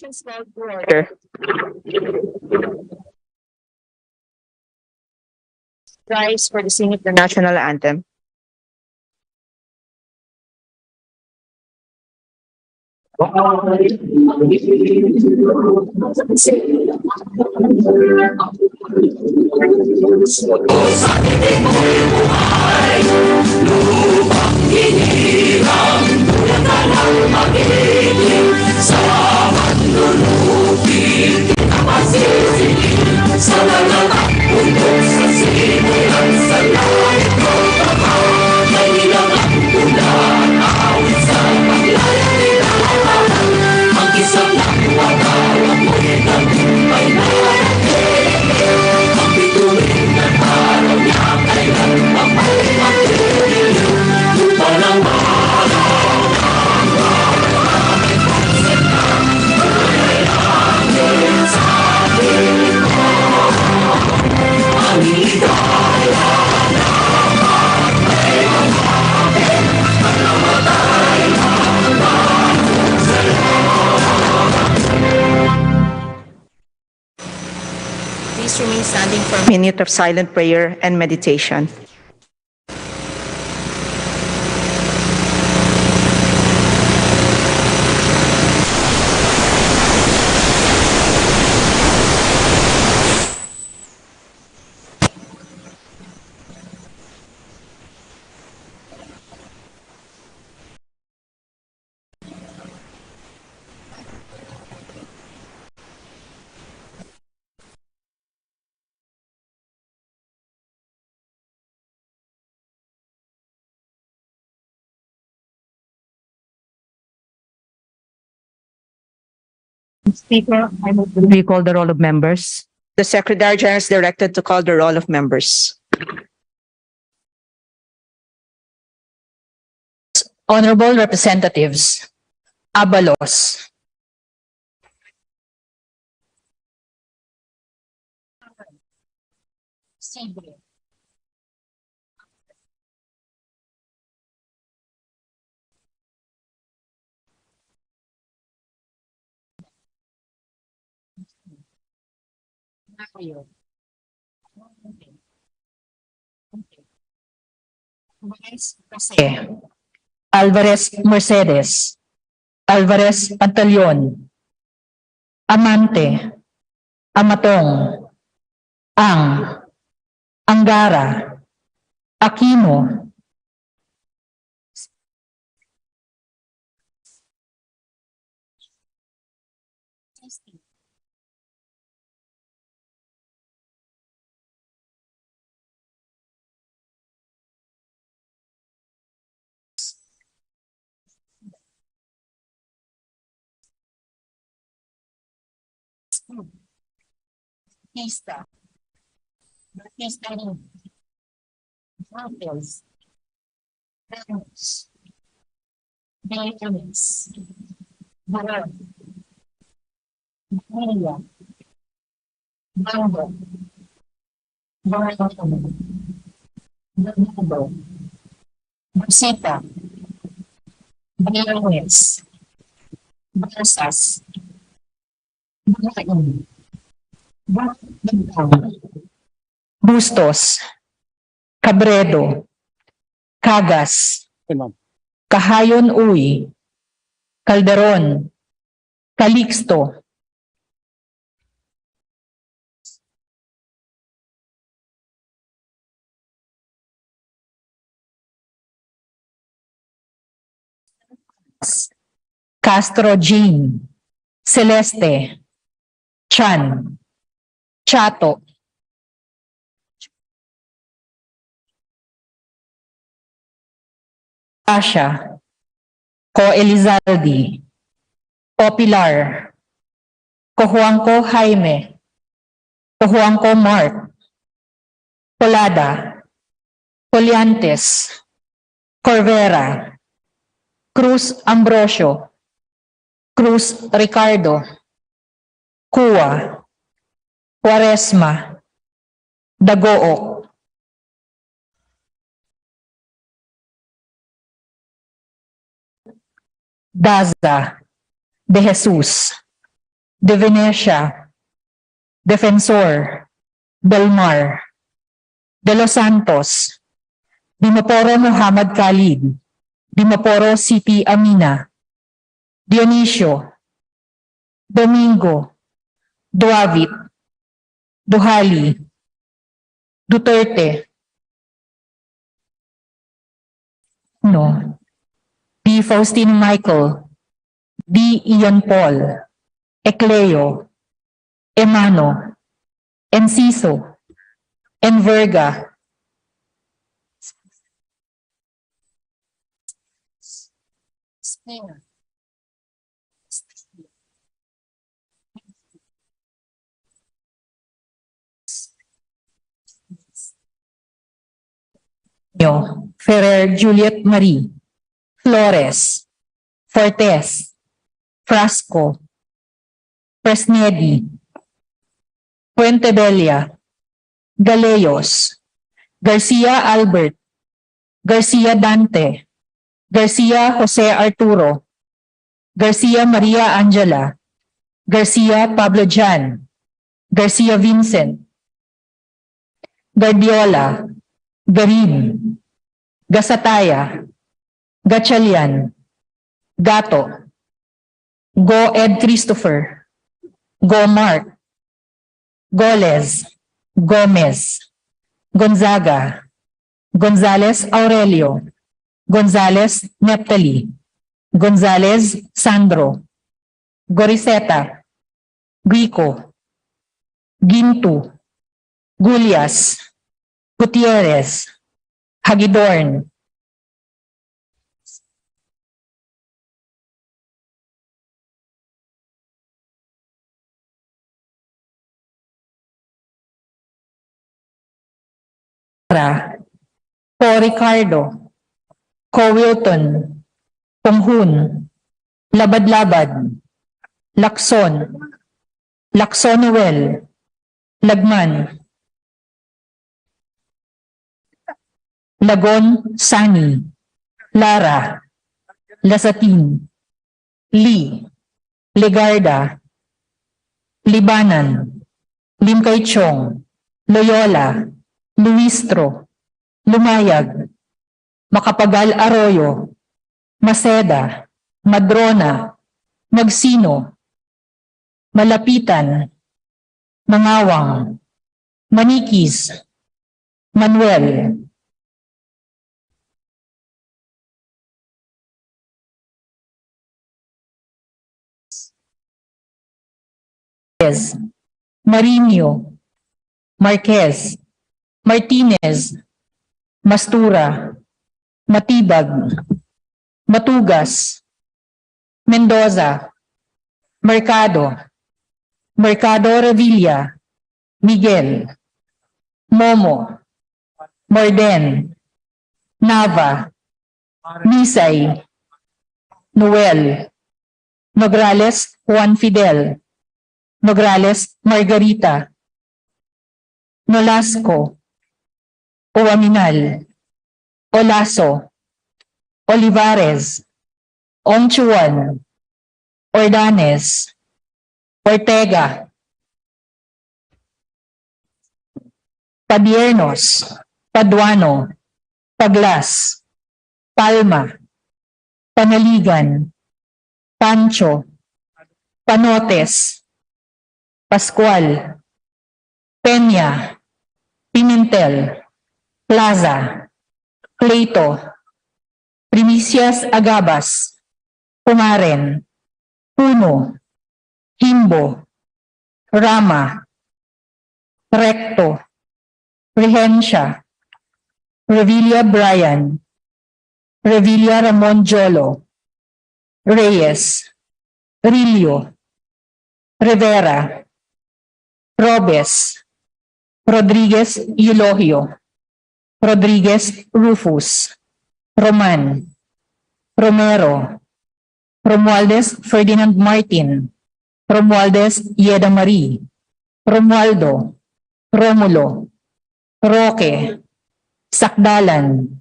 Sessions called to order. Rise for the singing of the national anthem. Please remain standing for a minute of silent prayer and meditation. Speaker, I move to recall the roll of members. The Secretary General is directed to call the roll of members. Honorable Representatives, Abalos, Alvarez Mercedes, Alvarez Pantaleon, Amante, Amatong, Angara, Aquino, Batista, Martels, Ramos, Beatriz, Baron, Maria, Bando, Baron, Bernardo, Busita, Bayanes, Barsas, Bayain, Bustos, Cabredo, Cagas, Kahayon Uy, Calderon, Calixto, Castro Jean, Celeste, Chan, Chato, Asha, Co Elizalde, Pilar, Cojuangco Jaime, Cojuangco Mark, Polada, Poliantes, Corvera, Cruz Ambrosio, Cruz Ricardo, Cua, Quaresma, Dagook, Daza, De Jesus, De Venecia, Defensor, Belmar, De Los Santos, Dimaporo Muhammad Khalid, Dimaporo Siti Amina, Dionisio, Domingo, Duavit, Duhali, Duterte, no, D. Faustino Michael, D. Ian Paul, Ecleo, Emano, Enciso, Enverga, Ferrer Juliet Marie, Flores, Fortes, Frasco, Fresnedi, Puentebella, Galeyos, Garcia Albert, Garcia Dante, Garcia Jose Arturo, Garcia Maria Angela, Garcia Pablo Jan, Garcia Vincent, Guardiola, Garin, Gasataya, Gatchalian, Gato, Go Ed Christopher, Go Mark, Goles, Gomez, Gonzaga, Gonzales Aurelio, Gonzales Neptali, Gonzales Sandro, Goriseta, Guico, Gintu, Gulias, Gutierrez, Hagidorn, Po Ricardo, Co Wilton, Punghun, Labad-Labad, Lacson, Lacson Noel, Lagman, Lagon Sani, Lara, Lasatin, Lee, Legarda, Libanan, Limkay Chong, Loyola, Luistro, Lumayag, Macapagal Arroyo, Maceda, Madrona, Magsino, Malapitan, Mangawang, Manikis, Manuel, Marinho, Marquez, Martinez, Mastura, Matibag, Matugas, Mendoza, Mercado, Mercado Revilla, Miguel, Momo, Morden, Nava, Nisay, Noel, Nograles Juan Fidel, Nograles Margarita, Nolasco, Oaminal, Olaso, Olivares, Ongchuan, Ordanes, Ortega, Padiernos, Paduano, Paglas, Palma, Panaligan, Pancho, Panotes, Pascual, Peña, Pimentel, Plaza, Pleito, Primicias Agabas, Pumaren, Puno, Himbo, Rama, Recto, Rehencia, Revilla Brian, Revilla Ramon Jolo, Reyes, Rilio, Rivera, Robes, Rodriguez Eulogio, Rodriguez Rufus, Roman, Romero, Romualdez Ferdinand Martin, Romualdez Yeda Marie, Romualdo, Romulo, Roque, Sakdalan,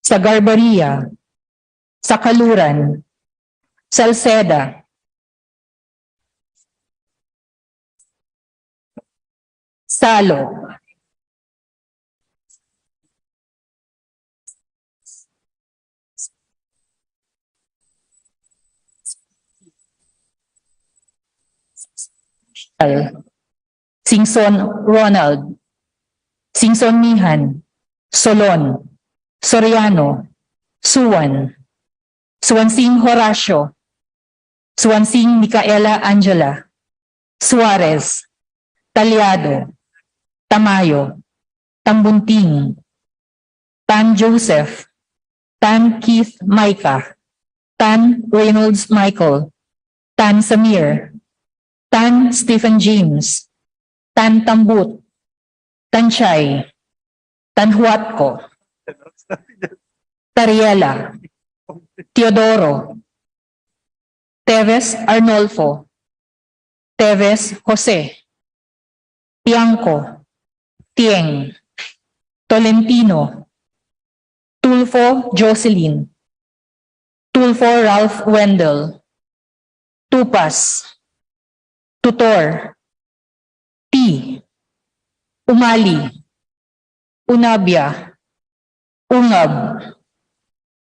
Sagarbaria, Sakaluran, Salceda, Salo. Singson Ronald. Singson Mihan. Solon. Soriano. Suwan. Suwansing Horacio. Suwansing Micaela Angela. Suarez. Talyado. Tamayo. Tambunting. Tan Joseph. Tan Keith Micah. Tan Reynolds Michael. Tan Samir. Tan Stephen James. Tan Tambut. Tan Chay. Tan Huatco. Tariela. Teodoro. Teves Arnolfo. Teves Jose. Tiangco. Tieng. Tolentino. Tulfo Jocelyn. Tulfo Ralph Wendell. Tupas. Tutor. T. Umali. Unabia. Ungab.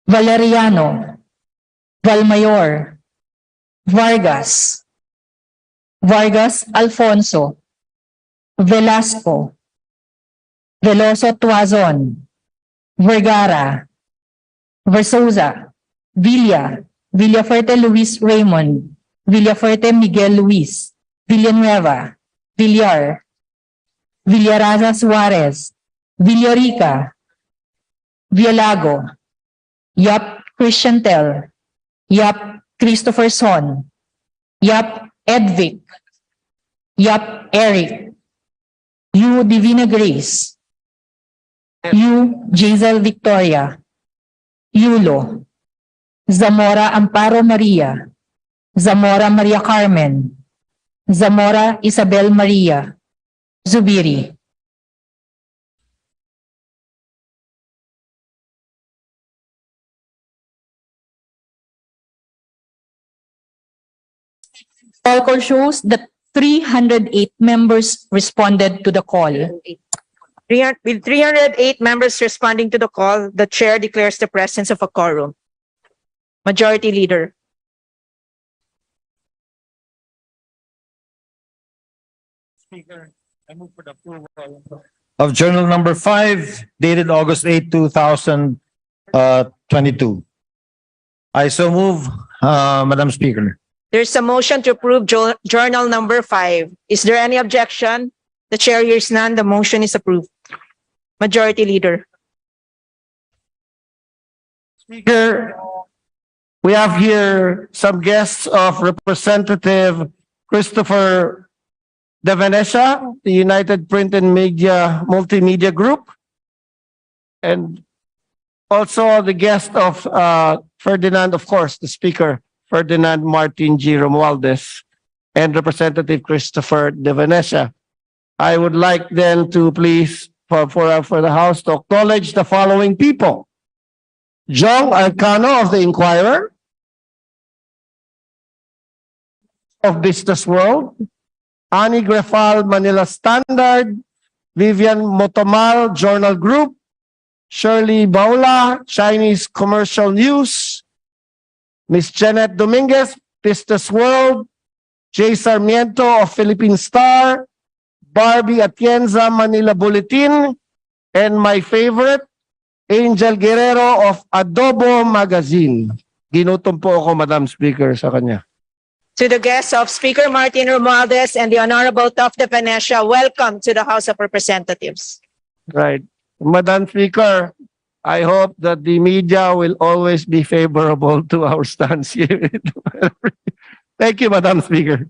Valeriano. Valmayor. Vargas. Vargas Alfonso. Velasco. Veloso Tuazon. Vergara. Versosa. Villa. Villafuerte Luis Raymond. Villafuerte Miguel Luis. Villanueva. Villar. Villaraza Suarez. Villorica. Villago. Yap Christian Tel. Yap Christopher Son. Yap Edvic. Yap Eric. Yu Divina Grace. Yu Jazel Victoria. Yulo. Zamora Amparo Maria. Zamora Maria Carmen. Zamora Isabel Maria. Zubiri. Roll call shows that 308 members responded to the call. With 308 members responding to the call, the chair declares the presence of a quorum. Majority Leader. Speaker, I move for the approval of Journal Number 5, dated August 8, 2022. I so move, Madam Speaker. There's a motion to approve Journal Number 5. Is there any objection? The chair hears none. The motion is approved. Majority Leader. Speaker, we have here some guests of Representative Christopher De Venecia, the United Print and Media Multimedia Group, and also the guest of Ferdinand, of course, the Speaker, Ferdinand Martin G. Romualdez, and Representative Christopher De Venecia. I would like then to please, for the House to acknowledge the following people. Jong Arcano of the Inquirer, of Business World, Annie Grefal, Manila Standard, Vivian Motomal, Journal Group, Shirley Baula, Chinese Commercial News, Miss Janet Dominguez, Business World, Jay Sarmiento of Philippine Star, Barbie Atienza, Manila Bulletin, and my favorite, Angel Guerrero of Adobo Magazine. Ginutom po ako, Madam Speaker, sa kanya. To the guests of Speaker Martin Romualdez and the Honorable Tof De Venecia, welcome to the House of Representatives. Right. Madam Speaker, I hope that the media will always be favorable to our stance here. Thank you, Madam Speaker.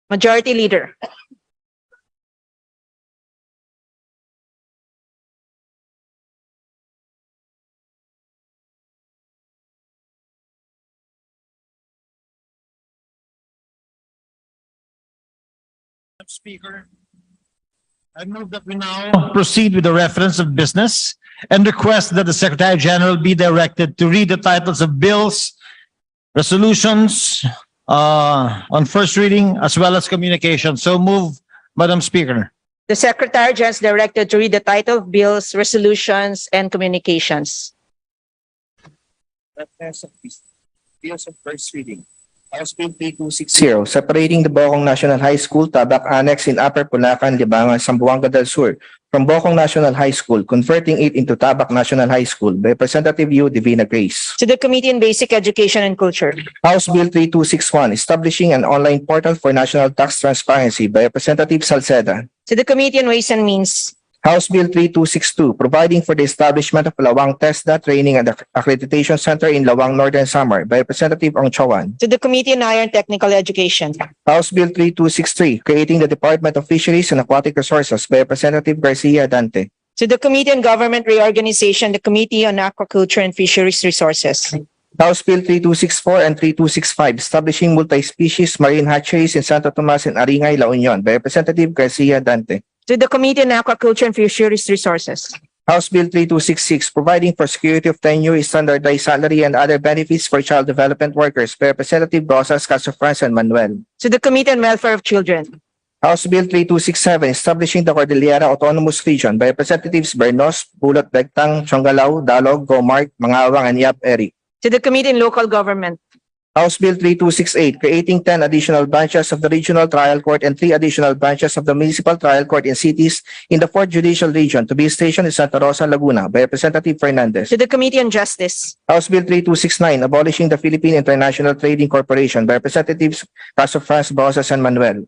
Majority Leader. Speaker, I move that we now proceed with the reference of business and request that the Secretary General be directed to read the titles of bills, resolutions on first reading, as well as communication. So move, Madam Speaker. The Secretary just directed to read the title of bills, resolutions, and communications. Bills of first reading. House Bill 3260, separating the Bocong National High School, Tabac Annex in Upper Punacan, Libangan, Zamboanga del Sur from Bocong National High School, converting it into Tabac National High School by Representative U. Divina Grace. To the Committee on Basic Education and Culture. House Bill 3261, establishing an online portal for national tax transparency by Representative Salceda. To the Committee on Ways and Means. House Bill 3262, providing for the establishment of Lawang TESDA Training and Accreditation Center in Lawang, Northern Samar by Representative Ong Chawan. To the Committee on Higher and Technical Education. House Bill 3263, creating the Department of Fisheries and Aquatic Resources by Representative Garcia Dante. To the Committee on Government Reorganization, the Committee on Aquaculture and Fisheries Resources. House Bill 3264 and 3265, establishing multi-species marine hatcheries in Santo Tomas and Aringay, La Union by Representative Garcia Dante. To the Committee on Aquaculture and Fisheries Resources. House Bill 3266, providing for security of tenure, standardized salary, and other benefits for child development workers by Representative Rosas Casofrans and Manuel. To the Committee on Welfare of Children. House Bill 3267, establishing the Cordillera Autonomous Region by Representatives Bernos, Bulot Bectang, Chongalao, Dalog, Gomark, Mangawang, and Yap Eric. To the Committee on Local Government. House Bill 3268, creating 10 additional branches of the Regional Trial Court and 3 additional branches of the Municipal Trial Court in cities in the 4th Judicial Region to be stationed in Santa Rosa, Laguna by Representative Fernandez. To the Committee on Justice. House Bill 3269, abolishing the Philippine International Trading Corporation by Representatives Casofrans, Rosas, and Manuel.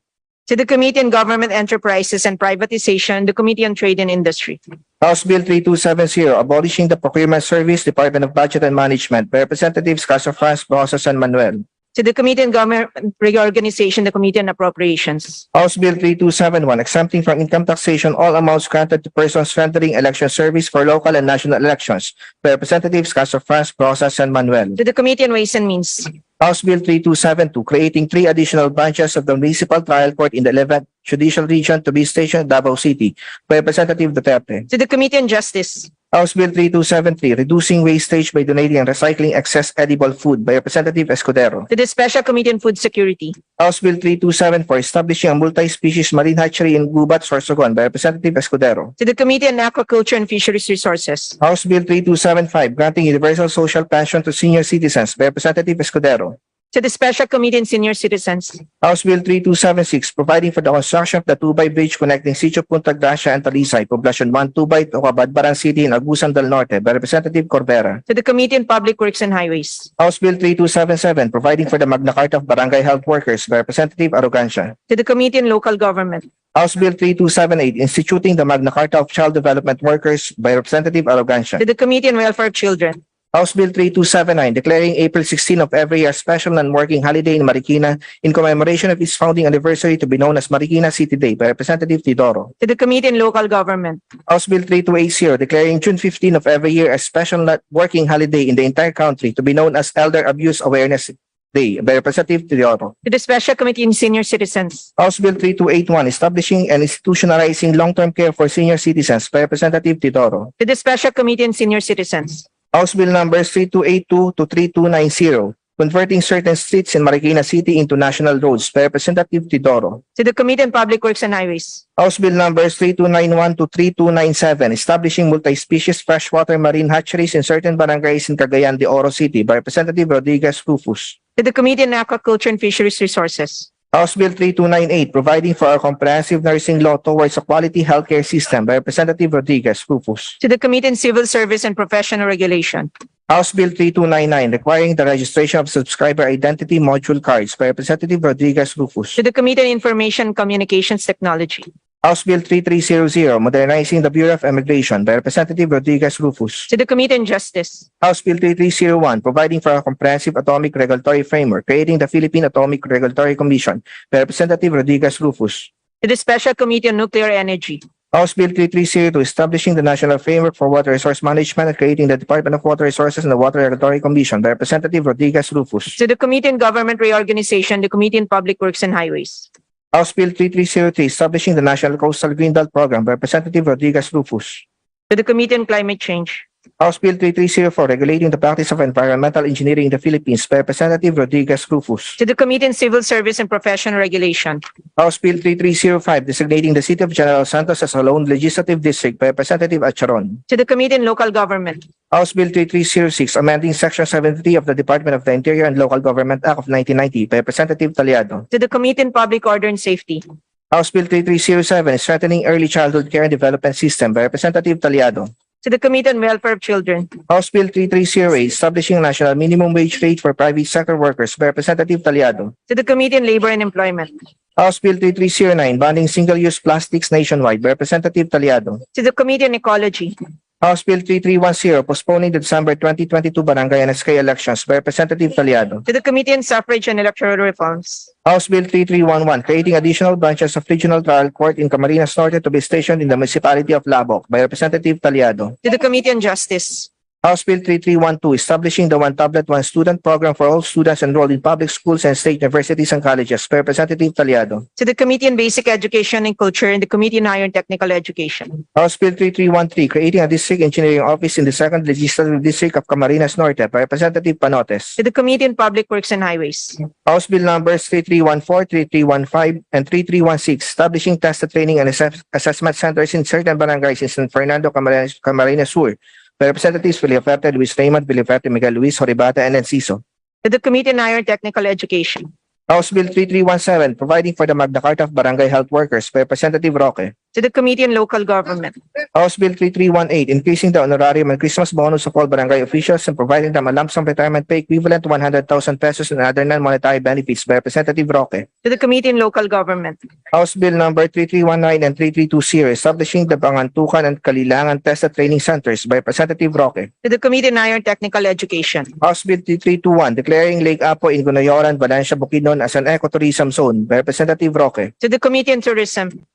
To the Committee on Government Enterprises and Privatization, the Committee on Trade and Industry. House Bill 3270, abolishing the Procurement Service, Department of Budget and Management by Representatives Casofrans, Rosas, and Manuel. To the Committee on Government Reorganization, the Committee on Appropriations. House Bill 3271, exempting from income taxation all amounts granted to persons rendering election service for local and national elections by Representatives Casofrans, Rosas, and Manuel. To the Committee on Ways and Means. House Bill 3272, creating 3 additional branches of the Municipal Trial Court in the 11th Judicial Region to be stationed in Davao City by Representative Duterte. To the Committee on Justice. House Bill 3273, reducing wastage by donating and recycling excess edible food by Representative Escudero. To the Special Committee on Food Security. House Bill 3274, establishing a multi-species marine hatchery in Gubat, Sorsogon by Representative Escudero. To the Committee on Aquaculture and Fisheries Resources. House Bill 3275, granting universal social pension to senior citizens by Representative Escudero. To the Special Committee on Senior Citizens. House Bill 3276, providing for the construction of the Tubay Bridge connecting Sitio Punta Gracia and Talisay, Poblacion 1, Tubay, to Cabadbaran City in Agusan del Norte by Representative Corbera. To the Committee on Public Works and Highways. House Bill 3277, providing for the Magna Carta of Barangay Health Workers by Representative Arrogancia. To the Committee on Local Government. House Bill 3278, instituting the Magna Carta of Child Development Workers by Representative Arrogancia. To the Committee on Welfare of Children. House Bill 3279, declaring April 16 of every year special non-working holiday in Marikina in commemoration of its founding anniversary to be known as Marikina City Day by Representative Tidoro. To the Committee on Local Government. House Bill 3280, declaring June 15 of every year a special working holiday in the entire country to be known as Elder Abuse Awareness Day by Representative Tidoro. To the Special Committee on Senior Citizens. House Bill 3281, establishing and institutionalizing long-term care for senior citizens by Representative Tidoro. To the Special Committee on Senior Citizens. House Bill numbers 3282 to 3290, converting certain streets in Marikina City into national roads by Representative Tidoro. To the Committee on Public Works and Highways. House Bill numbers 3291 to 3297, establishing multi-species freshwater marine hatcheries in certain barangays in Cagayan de Oro City by Representative Rodriguez Rufus. To the Committee on Aquaculture and Fisheries Resources. House Bill 3298, providing for a comprehensive nursing law towards a quality healthcare system by Representative Rodriguez Rufus. To the Committee on Civil Service and Professional Regulation. House Bill 3299, requiring the registration of subscriber identity module cards by Representative Rodriguez Rufus. To the Committee on Information and Communications Technology. House Bill 3300, modernizing the Bureau of Immigration by Representative Rodriguez Rufus. To the Committee on Justice. House Bill 3301, providing for a comprehensive atomic regulatory framework, creating the Philippine Atomic Regulatory Commission by Representative Rodriguez Rufus. To the Special Committee on Nuclear Energy. House Bill 3302, establishing the National Framework for Water Resource Management and creating the Department of Water Resources and the Water Regulatory Commission by Representative Rodriguez Rufus. To the Committee on Government Reorganization, the Committee on Public Works and Highways. House Bill 3303, establishing the National Coastal Green Belt Program by Representative Rodriguez Rufus. To the Committee on Climate Change. House Bill 3304, regulating the practice of environmental engineering in the Philippines by Representative Rodriguez Rufus. To the Committee on Civil Service and Professional Regulation. House Bill 3305, designating the City of General Santos as a lone legislative district by Representative Acharon. To the Committee on Local Government. House Bill 3306, amending Section 73 of the Department of the Interior and Local Government Act of 1990 by Representative Taliado. To the Committee on Public Order and Safety. House Bill 3307, strengthening early childhood care and development system by Representative Taliado. To the Committee on Welfare of Children. House Bill 3308, establishing a national minimum wage rate for private sector workers by Representative Taliado. To the Committee on Labor and Employment. House Bill 3309, banning single-use plastics nationwide by Representative Taliado. To the Committee on Ecology. House Bill 3310, postponing the December 2022 barangay and SK elections by Representative Taliado. To the Committee on Suffrage and Electoral Reforms. House Bill 3311, creating additional branches of Regional Trial Court in Camarines Norte to be stationed in the municipality of Labok by Representative Taliado. To the Committee on Justice. House Bill 3312, establishing the One Tablet, One Student program for all students enrolled in public schools and state universities and colleges by Representative Taliado. To the Committee on Basic Education and Culture and the Committee on Higher and Technical Education. House Bill 3313, creating a district engineering office in the 2nd Legislative District of Camarines Norte by Representative Panotes. To the Committee on Public Works and Highways. House Bill numbers 3314, 3315, and 3316, establishing test training and assessment centers in certain barangays in San Fernando, Camarines Sur by Representatives Villaferte, Luis Raymond, Villaferte, Miguel Luis, Horibata, and Enciso. To the Committee on Higher and Technical Education. House Bill 3317, providing for the Magna Carta of Barangay Health Workers by Representative Roque. To the Committee on Local Government. House Bill 3318, increasing the honorarium and Christmas bonus of all barangay officials and providing them a lump sum retirement pay equivalent to 100,000 pesos and other non-monetary benefits by Representative Roque. To the Committee on Local Government. House Bill number 3319 and 3320, establishing the Bangantukan and Kalilangan Test Training Centers by Representative Roque. To the Committee on Higher and Technical Education. House Bill 3321, declaring Lake Apo in Gunayoran, Valencia, Bukidnon as an ecotourism zone by Representative Roque. To the Committee on Tourism.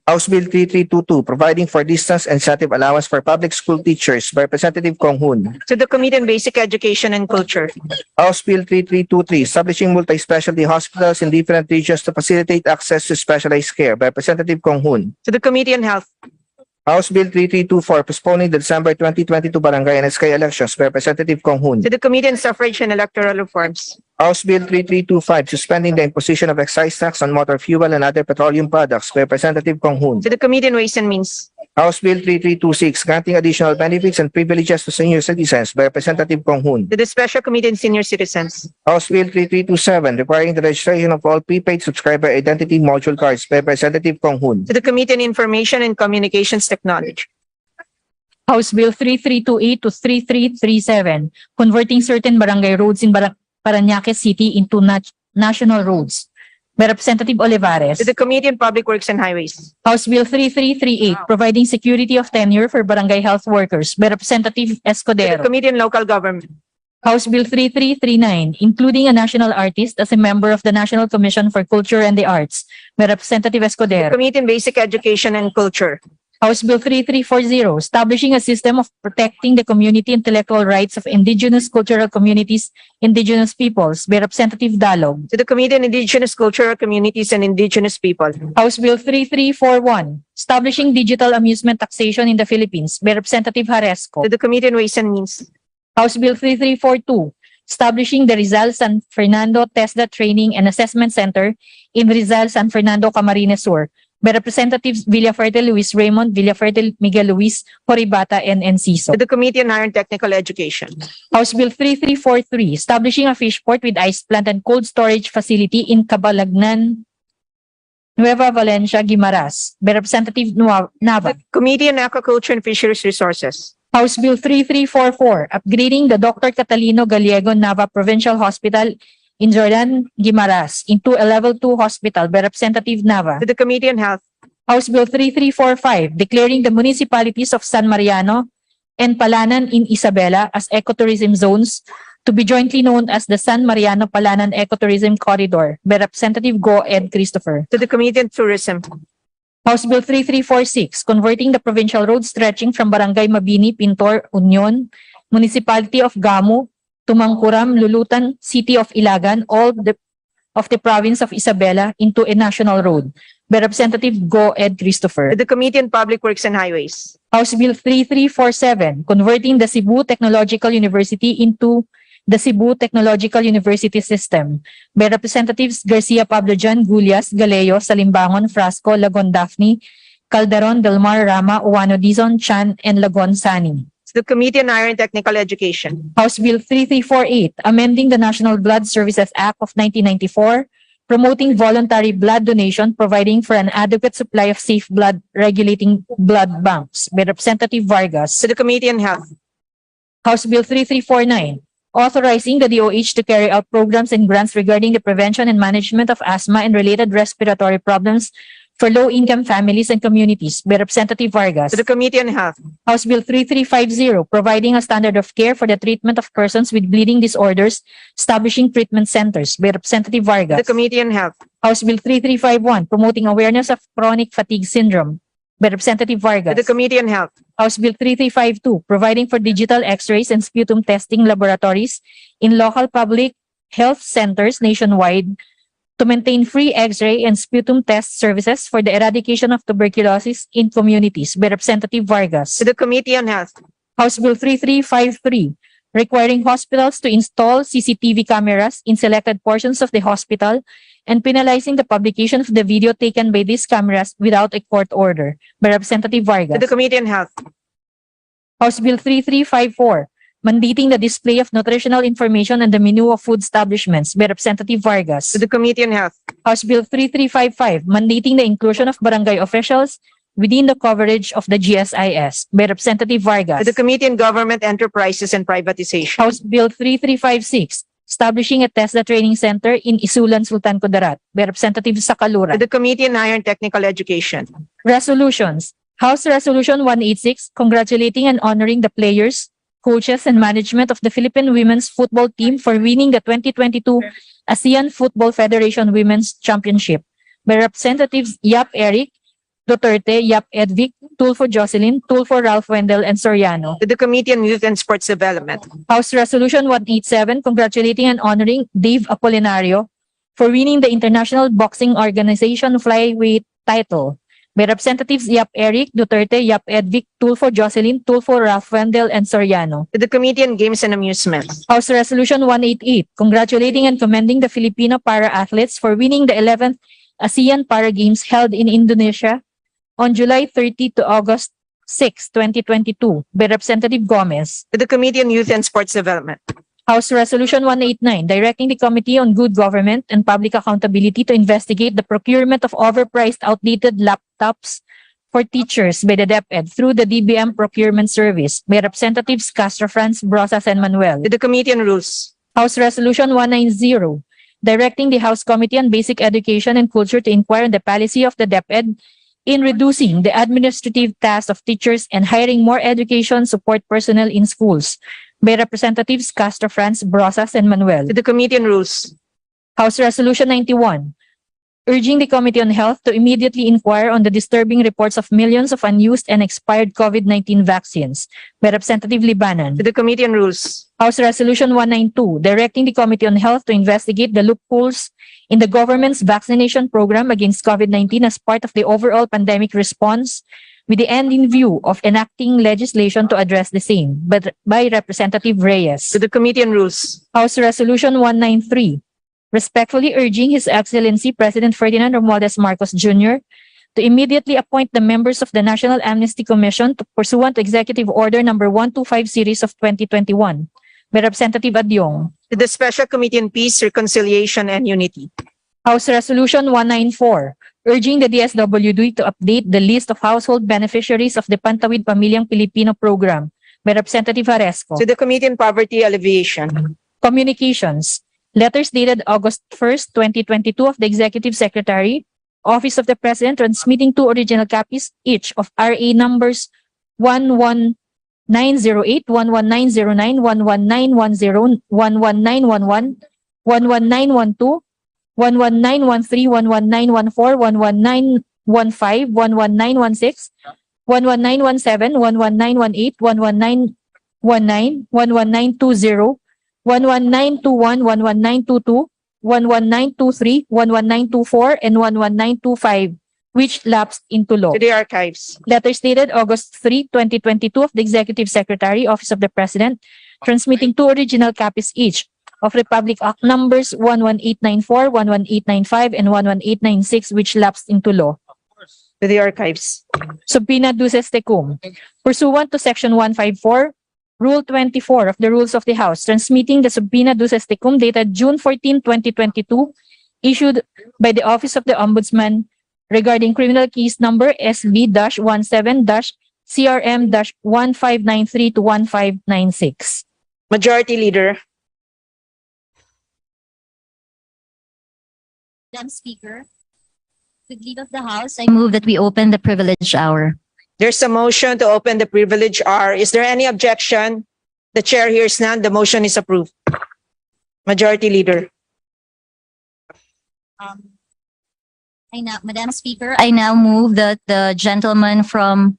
House Bill 3322, providing for distance incentive allowance for public school teachers by Representative Kong Hoon. To the Committee on Basic Education and Culture. House Bill 3323, establishing multi-specialty hospitals in different regions to facilitate access to specialized care by Representative Kong Hoon. To the Committee on Health. House Bill 3324, postponing the December 2022 barangay and SK elections by Representative Kong Hoon. To the Committee on Suffrage and Electoral Reforms. House Bill 3325, suspending the imposition of excise tax on motor fuel and other petroleum products by Representative Kong Hoon. To the Committee on Ways and Means. House Bill 3326, granting additional benefits and privileges to senior citizens by Representative Kong Hoon. To the Special Committee on Senior Citizens. House Bill 3327, requiring the registration of all prepaid subscriber identity module cards by Representative Kong Hoon. To the Committee on Information and Communications Technology. House Bill 3328 to 3337, converting certain barangay roads in Parañaque City into national roads by Representative Olivares. To the Committee on Public Works and Highways. House Bill 3338, providing security of tenure for barangay health workers by Representative To the Escudero. Committee on Local Government. House Bill 3339, including a national artist as a member of the National Commission for Culture and the Arts by Representative To the Escudero. Committee on Basic Education and Culture. House Bill 3340, establishing a system of protecting the community intellectual rights of indigenous cultural communities, indigenous peoples by Representative Dalog. To the Committee on Indigenous Cultural Communities and Indigenous People. House Bill 3341, establishing digital amusement taxation in the Philippines by Representative Haresco. To the Committee on Ways and Means. House Bill 3342, establishing the Rizal San Fernando TESDA Training and Assessment Center in Rizal San Fernando, Camarines Sur by Representatives Villaferte Luis Raymond, Villaferte Miguel Luis, Horibata, and Enciso. To the Committee on Higher and Technical Education. House Bill 3343, establishing a fish port with ice plant and cold storage facility in Cabalagnan, Nueva Valencia, Guimaras by Representative Nava. Committee on Aquaculture and Fisheries Resources. House Bill 3344, upgrading the Dr. Catalino Gallego Nava Provincial Hospital in Jordan, Guimaras into a level 2 hospital by Representative Nava. To the Committee on Health. House Bill 3345, declaring the municipalities of San Mariano and Palanan in Isabela as ecotourism zones to be jointly known as the San Mariano-Palanan Ecotourism Corridor by Representative Go Ed Christopher. To the Committee on Tourism. House Bill 3346, converting the provincial road stretching from Barangay Mabini, Pintor, Union, Municipality of Gamu, Tumangkuram, Lulutan, City of Ilagan, of the province of Isabela into a national road by Representative Go Ed Christopher. To the Committee on Public Works and Highways. House Bill 3347, converting the Cebu Technological University into the Cebu Technological University System by Representatives Garcia Pablo Jan, Gulyas, Galeo, Salimbangon, Frasco, Lagon Daphne, Calderon, Delmar, Rama, Uwano Dizon, Chan, and Lagon Sani. To the Committee on Higher and Technical Education. House Bill 3348, amending the National Blood Services Act of 1994, promoting voluntary blood donation, providing for an adequate supply of safe blood, regulating blood banks by Representative Vargas. To the Committee on Health. House Bill 3349, authorizing the DOH to carry out programs and grants regarding the prevention and management of asthma and related respiratory problems for low-income families and communities by Representative Vargas. To the Committee on Health. House Bill 3350, providing a standard of care for the treatment of persons with bleeding disorders, establishing treatment centers by Representative To Vargas. the Committee on Health. House Bill 3351, promoting awareness of chronic fatigue syndrome by Representative To the Vargas. Committee on Health. House Bill 3352, providing for digital x-rays and sputum testing laboratories in local public health centers nationwide to maintain free x-ray and sputum test services for the eradication of tuberculosis in communities by Representative Vargas. To the Committee on Health. House Bill 3353, requiring hospitals to install CCTV cameras in selected portions of the hospital and penalizing the publication of the video taken by these cameras without a court order by Representative To Vargas. the Committee on Health. House Bill 3354, mandating the display of nutritional information on the menu of food establishments by Representative Vargas. To the Committee on Health. House Bill 3355, mandating the inclusion of barangay officials within the coverage of the GSIS by Representative To Vargas. the Committee on Government Enterprises and Privatization. House Bill 3356, establishing a TESDA training center in Isulan, Sultan Kudarat by Representative To Sakaluran. the Committee on Higher and Technical Education. Resolutions. House Resolution 186, congratulating and honoring the players, coaches, and management of the Philippine women's football team for winning the 2022 ASEAN Football Federation Women's Championship by Representatives Yap Eric, Duterte, Yap Edvic, Tulfo Jocelyn, Tulfo Ralph Wendell, and Soriano. To the Committee on Youth and Sports Development. House Resolution 187, congratulating and honoring Dave Apolinario for winning the International Boxing Organization flyweight title by Representatives Yap Eric, Duterte, Yap Edvic, Tulfo Jocelyn, Tulfo Ralph Wendell, and Soriano. To the Committee on Games and Amusement. House Resolution 188, congratulating and commending the Filipino para-athletes for winning the 11th ASEAN Para Games held in Indonesia on July 30 to August 6, 2022 by Representative Gomez. To the Committee on Youth and Sports Development. House Resolution 189, directing the Committee on Good Government and Public Accountability to investigate the procurement of overpriced outdated laptops for teachers by the DepEd through the DBM Procurement Service by Representatives Castro Franz, Brosas, and Manuel. To the Committee on Rules. House Resolution 190, directing the House Committee on Basic Education and Culture to inquire on the policy of the DepEd in reducing the administrative tasks of teachers and hiring more education support personnel in schools by Representatives Castro Franz, Brosas, and Manuel. To the Committee on Rules. House Resolution 91, urging the Committee on Health to immediately inquire on the disturbing reports of millions of unused and expired COVID-19 vaccines by Representative Libanan. To the Committee on Rules. House Resolution 192, directing the Committee on Health to investigate the loopholes in the government's vaccination program against COVID-19 as part of the overall pandemic response, with the end in view of enacting legislation to address the same, but by Representative Reyes. To the Committee on Rules. House Resolution 193, respectfully urging His Excellency President Ferdinand Romualdez Marcos Jr. to immediately appoint the members of the National Amnesty Commission to pursuant to Executive Order Number 125 Series of 2021 by Representative Adyong. To the Special Committee on Peace, Reconciliation, and Unity. House Resolution 194, urging the DSWD to update the list of household beneficiaries of the Pantawid Pamilyang Pilipino program by Representative Haresco. To the Committee on Poverty Alleviation. Communications. Letters dated August 1st, 2022 of the Executive Secretary, Office of the President, transmitting two original copies each of RA numbers 11908, 11909, 11910, 11911, 11912, 11913, 11914, 11915, 11916, 11917, 11918, 11919, 11920, 11921, 11922, 11923, 11924, and 11925 which lapsed into law. To the archives. Letter dated August 3, 2022 of the Executive Secretary, Office of the President, transmitting two original copies each of Republic Act numbers 11894, 11895, and 11896, which lapsed into law. To the archives. Subpoena duces tecum. Pursuant to Section 154, Rule 24 of the Rules of the House, transmitting the subpoena duces tecum dated June 14, 2022, issued by the Office of the Ombudsman regarding criminal case number SB-17-CRM-1593 to 1596. Majority Leader. Madam Speaker, with leave of the House, I move that we open the privilege hour. There's a motion to open the privilege hour. Is there any objection? The chair hears none. The motion is approved. Majority Leader. Madam Speaker, I now move that the gentleman from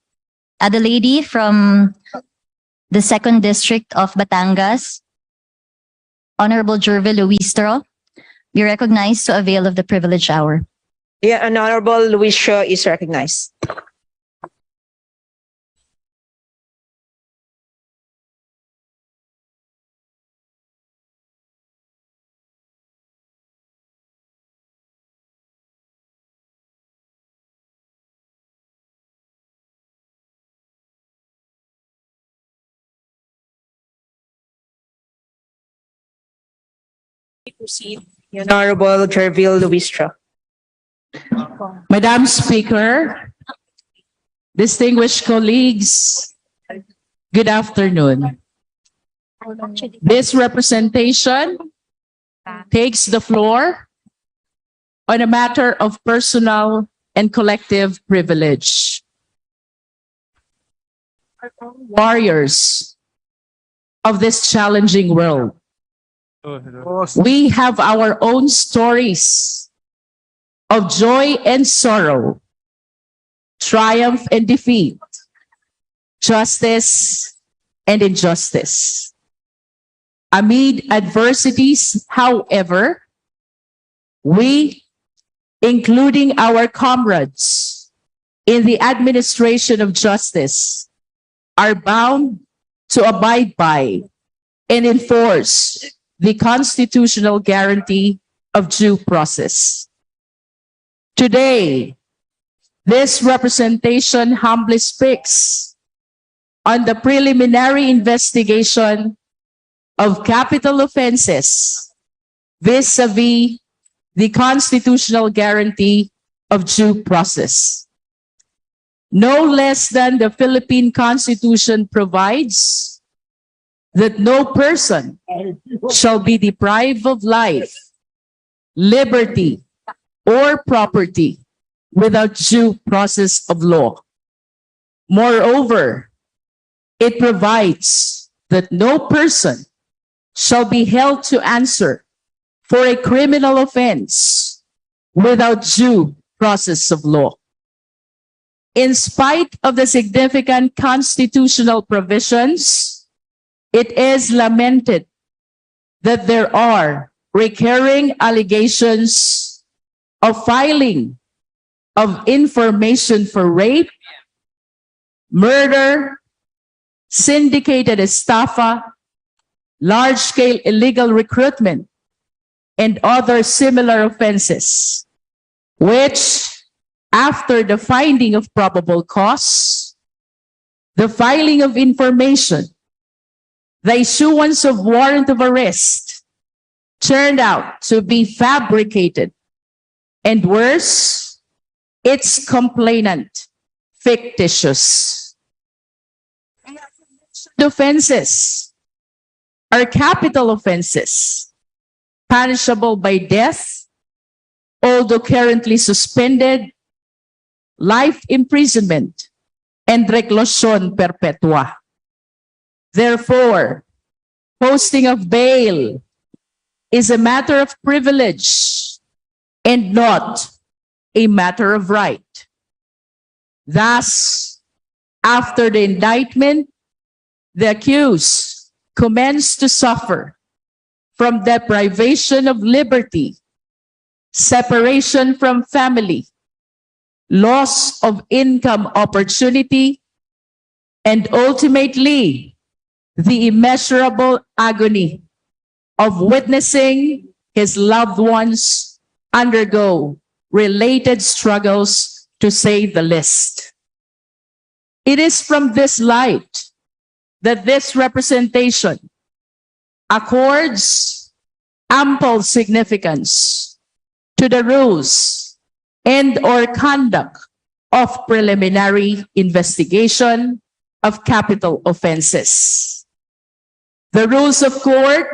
the lady from the 2nd District of Batangas, Honorable Jervil Luistro, be recognized to avail of the privilege hour. The Honorable Luis Shaw is recognized. Proceed. The Honorable Jervil Luis Shaw. Madam Speaker, distinguished colleagues, good afternoon. This representation takes the floor on a matter of personal and collective privilege. Warriors of this challenging world. We have our own stories of joy and sorrow, triumph and defeat, justice and injustice. Amid adversities, however, we, including our comrades in the administration of justice, are bound to abide by and enforce the constitutional guarantee of due process. Today, this representation humbly speaks on the preliminary investigation of capital offenses vis-a-vis the constitutional guarantee of due process. No less than the Philippine Constitution provides that no person shall be deprived of life, liberty, or property without due process of law. Moreover, it provides that no person shall be held to answer for a criminal offense without due process of law. In spite of the significant constitutional provisions, it is lamented that there are recurring allegations of filing of information for rape, murder, syndicated estafa, large-scale illegal recruitment, and other similar offenses, which, after the finding of probable cause, the filing of information, the issuance of warrant of arrest, turned out to be fabricated, and worse, its complainant fictitious. Offenses are capital offenses, punishable by death, although currently suspended, life imprisonment, and reclusión perpetua. Therefore, posting of bail is a matter of privilege and not a matter of right. Thus, after the indictment, the accused commenced to suffer from deprivation of liberty, separation from family, loss of income opportunity, and ultimately, the immeasurable agony of witnessing his loved ones undergo related struggles, to say the least. It is from this light that this representation accords ample significance to the rules and/or conduct of preliminary investigation of capital offenses. The rules of court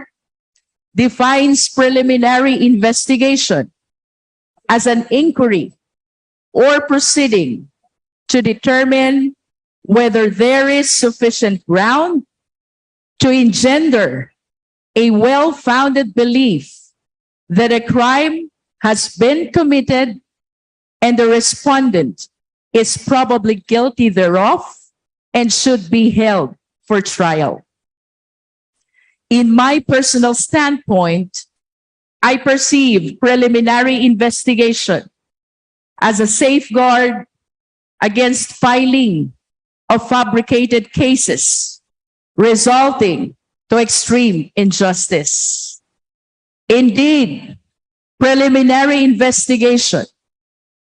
defines preliminary investigation as an inquiry or proceeding to determine whether there is sufficient ground to engender a well-founded belief that a crime has been committed and the respondent is probably guilty thereof and should be held for trial. In my personal standpoint, I perceive preliminary investigation as a safeguard against filing of fabricated cases resulting to extreme injustice. Indeed, preliminary investigation,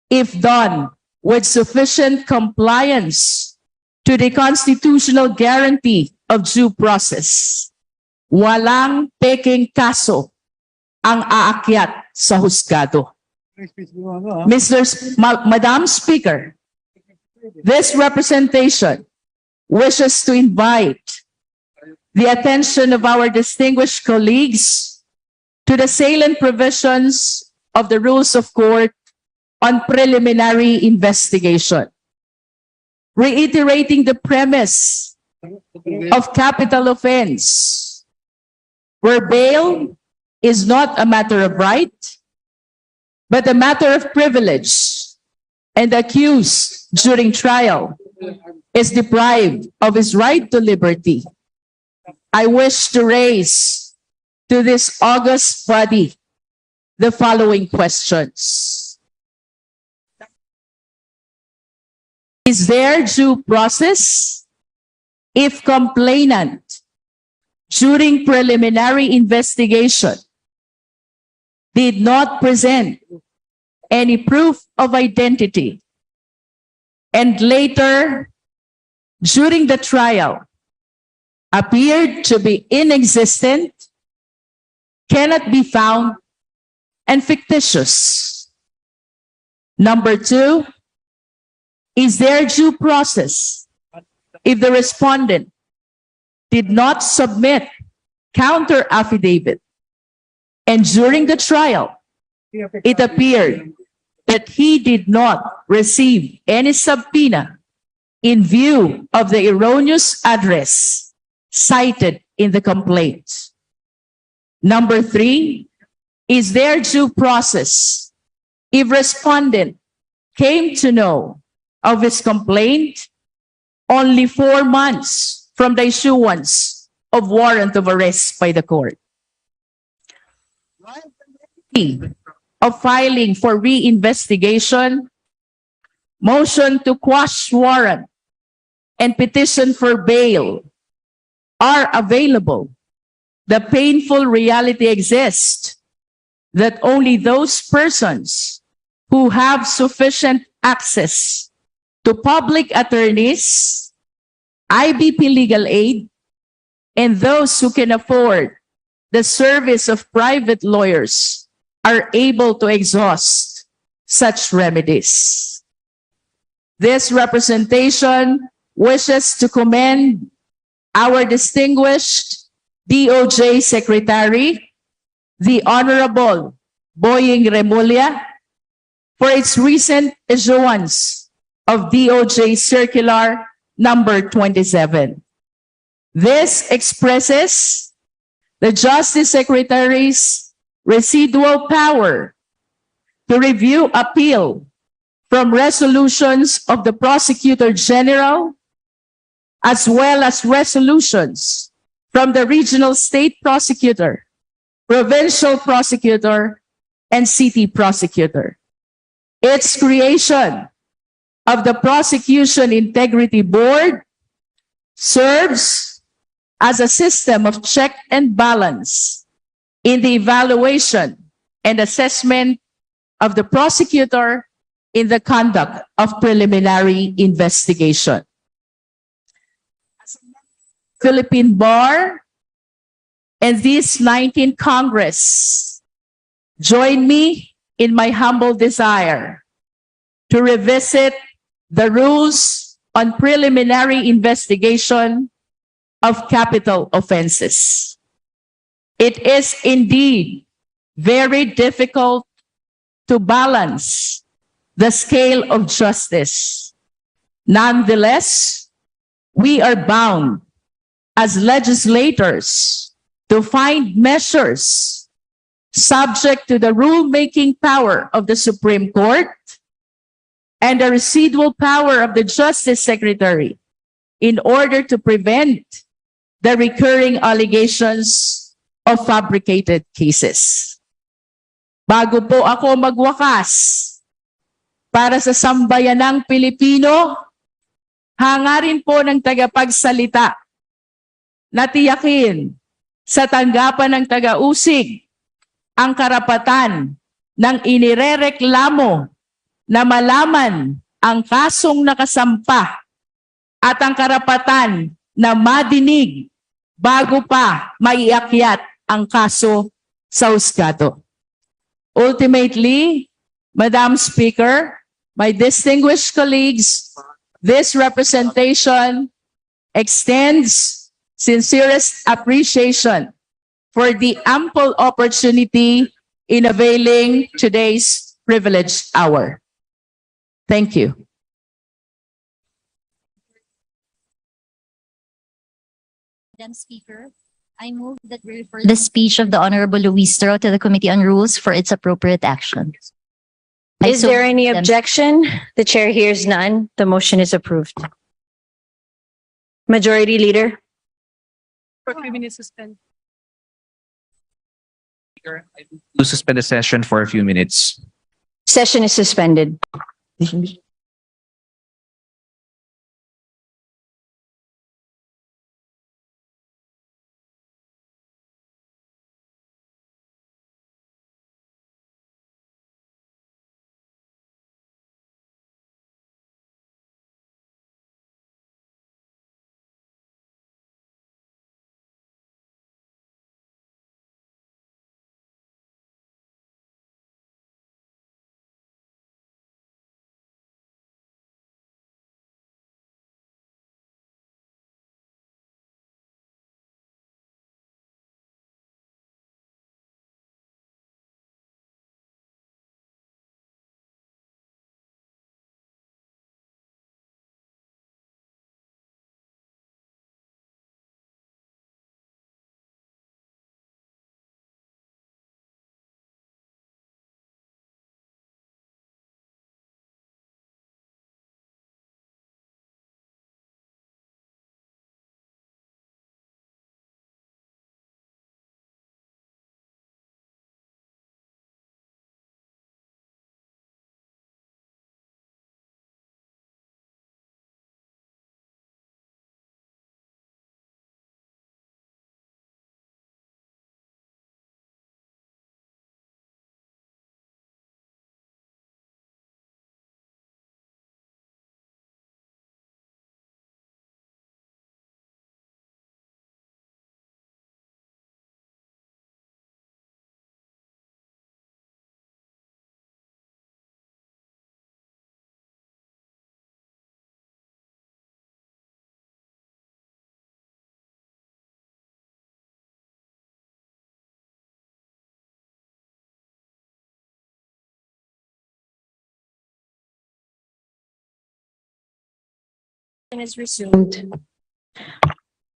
if done with sufficient compliance to the constitutional guarantee of due process, walang peking kaso ang aakyat sa husgado. Madam Speaker, this representation wishes to invite the attention of our distinguished colleagues to the salient provisions of the rules of court on preliminary investigation, reiterating the premise of capital offense, where bail is not a matter of right, but a matter of privilege, and the accused during trial is deprived of his right to liberty. I wish to raise to this august body the following questions. Is there due process if complainant during preliminary investigation did not present any proof of identity and later during the trial appeared to be inexistent, cannot be found, and fictitious? Number two, is there due process if the respondent did not submit counter affidavit and during the trial it appeared that he did not receive any subpoena in view of the erroneous address cited in the complaint? Number three, is there due process if respondent came to know of his complaint only 4 months from the issuance of warrant of arrest by the court? Of filing for re-investigation, motion to quash warrant, and petition for bail are available, the painful reality exists that only those persons who have sufficient access to public attorneys, IBP legal aid, and those who can afford the service of private lawyers are able to exhaust such remedies. This representation wishes to commend our distinguished DOJ Secretary, the Honorable Boying Remulla, for its recent issuance of DOJ Circular number 27. This expresses the Justice Secretary's residual power to review appeal from resolutions of the Prosecutor General, as well as resolutions from the Regional State Prosecutor, Provincial Prosecutor, and City Prosecutor. Its creation of the Prosecution Integrity Board serves as a system of check and balance in the evaluation and assessment of the prosecutor in the conduct of preliminary investigation. Philippine Bar and this 19th Congress join me in my humble desire to revisit the rules on preliminary investigation of capital offenses. It is indeed very difficult to balance the scale of justice. Nonetheless, we are bound as legislators to find measures subject to the rulemaking power of the Supreme Court and the residual power of the Justice Secretary in order to prevent the recurring allegations of fabricated cases. Bago po ako magwakas para sa sambayanang Pilipino, hangarin po ng tagapagsalita na tiyakin sa tanggapan ng taga-usig ang karapatan ng inirereklamo na malaman ang kasong nakasampa at ang karapatan na madinig bago pa maiakyat ang kaso sa husgado. Ultimately, Madam Speaker, my distinguished colleagues, this representation extends sincerest appreciation for the ample opportunity in availing today's privileged hour. Thank you. Madam Speaker, I move that we refer the speech of the Honorable Luistro to the Committee on Rules for its appropriate action. Is there any Madam- objection? The chair hears none. The motion is approved. Majority Leader. To suspend the session for a few minutes. Session is suspended. Is resumed.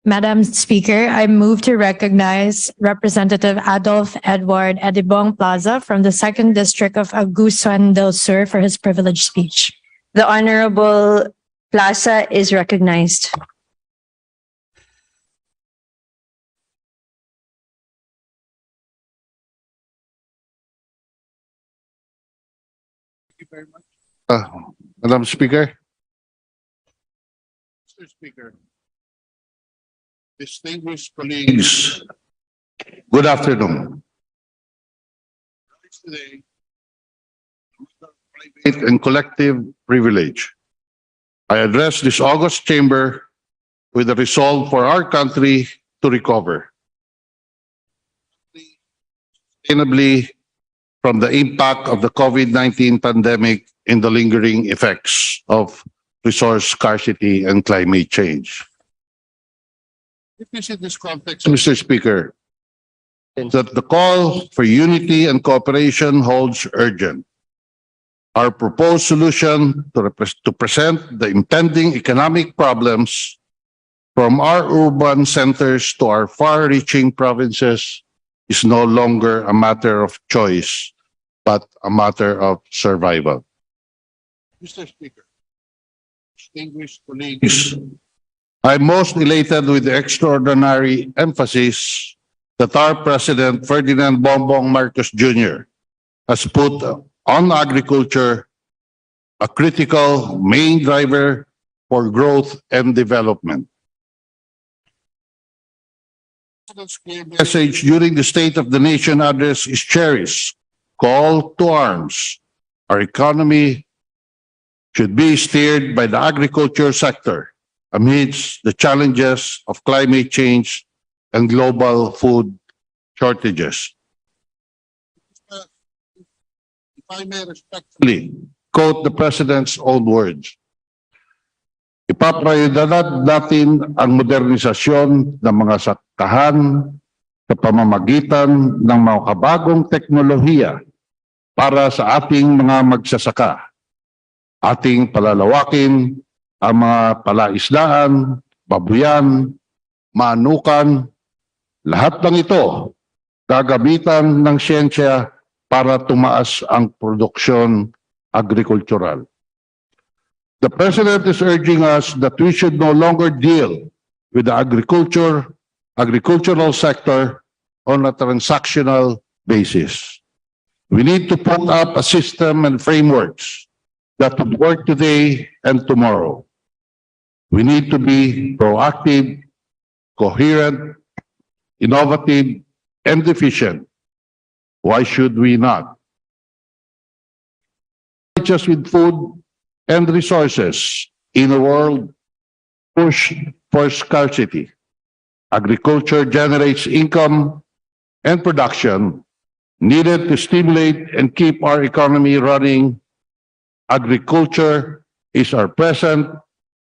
Madam Speaker, I move to recognize Representative Adolf Edward Edibong Plaza from the Second District of Agusan del Sur for his privileged speech. The Honorable Plaza is recognized. Madam Speaker, Mr. Speaker, distinguished colleagues, good afternoon. Today, private and collective privilege. I address this august chamber with a resolve for our country to recover sustainably from the impact of the COVID-19 pandemic and the lingering effects of resource scarcity and climate change. It is in this context, Mr. Speaker, that the call for unity and cooperation holds urgent. Our proposed solution to present the impending economic problems from our urban centers to our far-reaching provinces is no longer a matter of choice, but a matter of survival. Mr. Speaker, distinguished colleagues, I'm most elated with the extraordinary emphasis that our President Ferdinand Bongbong Marcos Jr. has put on agriculture, a critical main driver for growth and development. The President's clear message during the State of the Nation address is cherished. Call to arms. Our economy should be steered by the agriculture sector amidst the challenges of climate change and global food shortages. If I may respectfully quote the President's own words, ipaprioridad natin ang modernisasyon ng mga sakahan sa pamamagitan ng mga kabagong teknolohiya para sa ating mga magsasaka. Ating palalawakin ang mga palaisdaan, babuyan, manukan, lahat ng ito gagamitan ng siyensya para tumaas ang produksyon agrikultural. The President is urging us that we should no longer deal with the agricultural sector on a transactional basis. We need to put up a system and frameworks that would work today and tomorrow. We need to be proactive, coherent, innovative, and efficient. Why should we not? Just with food and resources in a world pushed for scarcity. Agriculture generates income and production needed to stimulate and keep our economy running. Agriculture is our present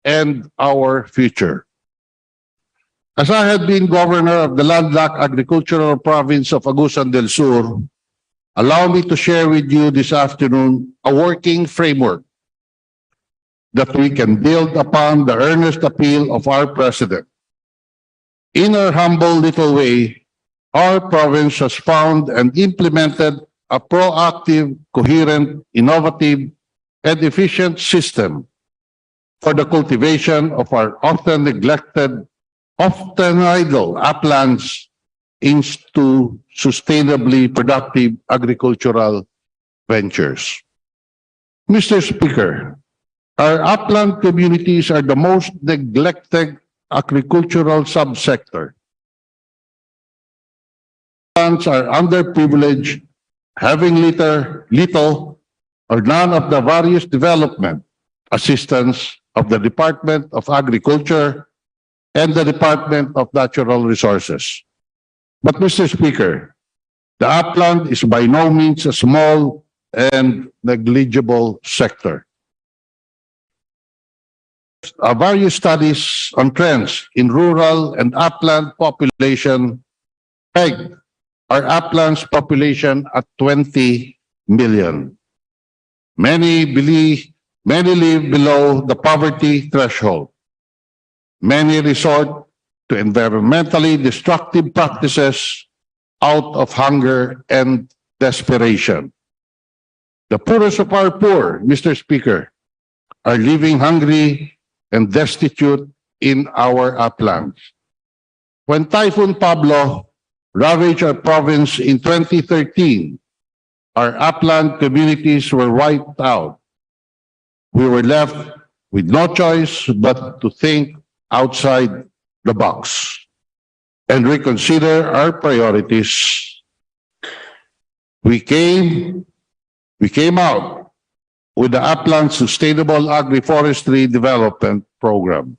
and our future. As I had been governor of the landlocked agricultural province of Agusan del Sur, allow me to share with you this afternoon a working framework that we can build upon the earnest appeal of our President. In our humble little way, our province has found and implemented a proactive, coherent, innovative, and efficient system for the cultivation of our often neglected, often idle uplands into sustainably productive agricultural ventures. Mr. Speaker, our upland communities are the most neglected agricultural subsector. Lands are underprivileged, having little or none of the various development assistance of the Department of Agriculture and the Department of Natural Resources. But Mr. Speaker, the upland is by no means a small and negligible sector. Various studies on trends in rural and upland population peg our uplands population at 20 million. Many live below the poverty threshold. Many resort to environmentally destructive practices out of hunger and desperation. The poorest of our poor, Mr. Speaker, are living hungry and destitute in our uplands. When Typhoon Pablo ravaged our province in 2013, our upland communities were wiped out. We were left with no choice but to think outside the box and reconsider our priorities. We came out with the Upland Sustainable Agroforestry Development Program.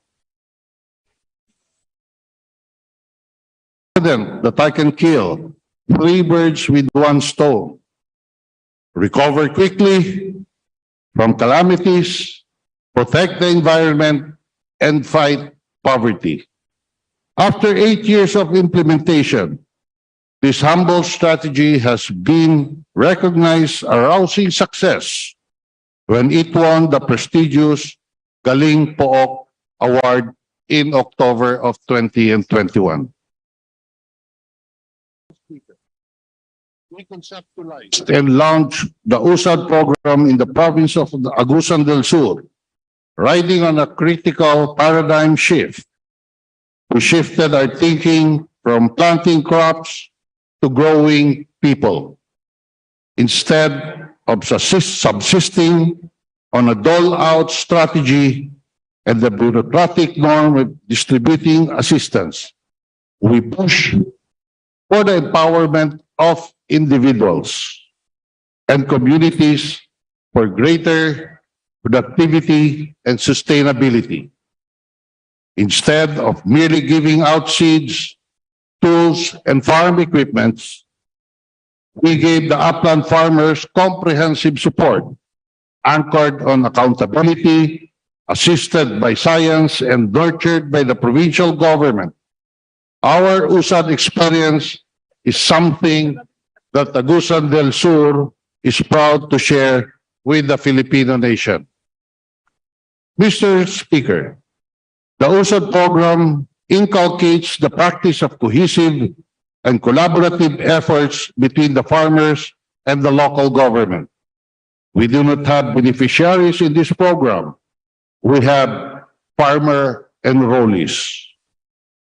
That I can kill 3 birds with 1 stone, recover quickly from calamities, protect the environment, and fight poverty. After 8 years of implementation, this humble strategy has been recognized a rousing success when it won the prestigious Galing Pook Award in October of 2021. We conceptualized and launched the USAID program in the province of Agusan del Sur, riding on a critical paradigm shift. We shifted our thinking from planting crops to growing people. Instead of subsisting on a dole-out strategy and the bureaucratic norm of distributing assistance, we push for the empowerment of individuals and communities for greater productivity and sustainability. Instead of merely giving out seeds, tools, and farm equipments, we gave the upland farmers comprehensive support anchored on accountability, assisted by science, and nurtured by the provincial government. Our USAID experience is something that Agusan del Sur is proud to share with the Filipino nation. Mr. Speaker, the USAID program inculcates the practice of cohesive and collaborative efforts between the farmers and the local government. We do not have beneficiaries in this program. We have farmer enrollees.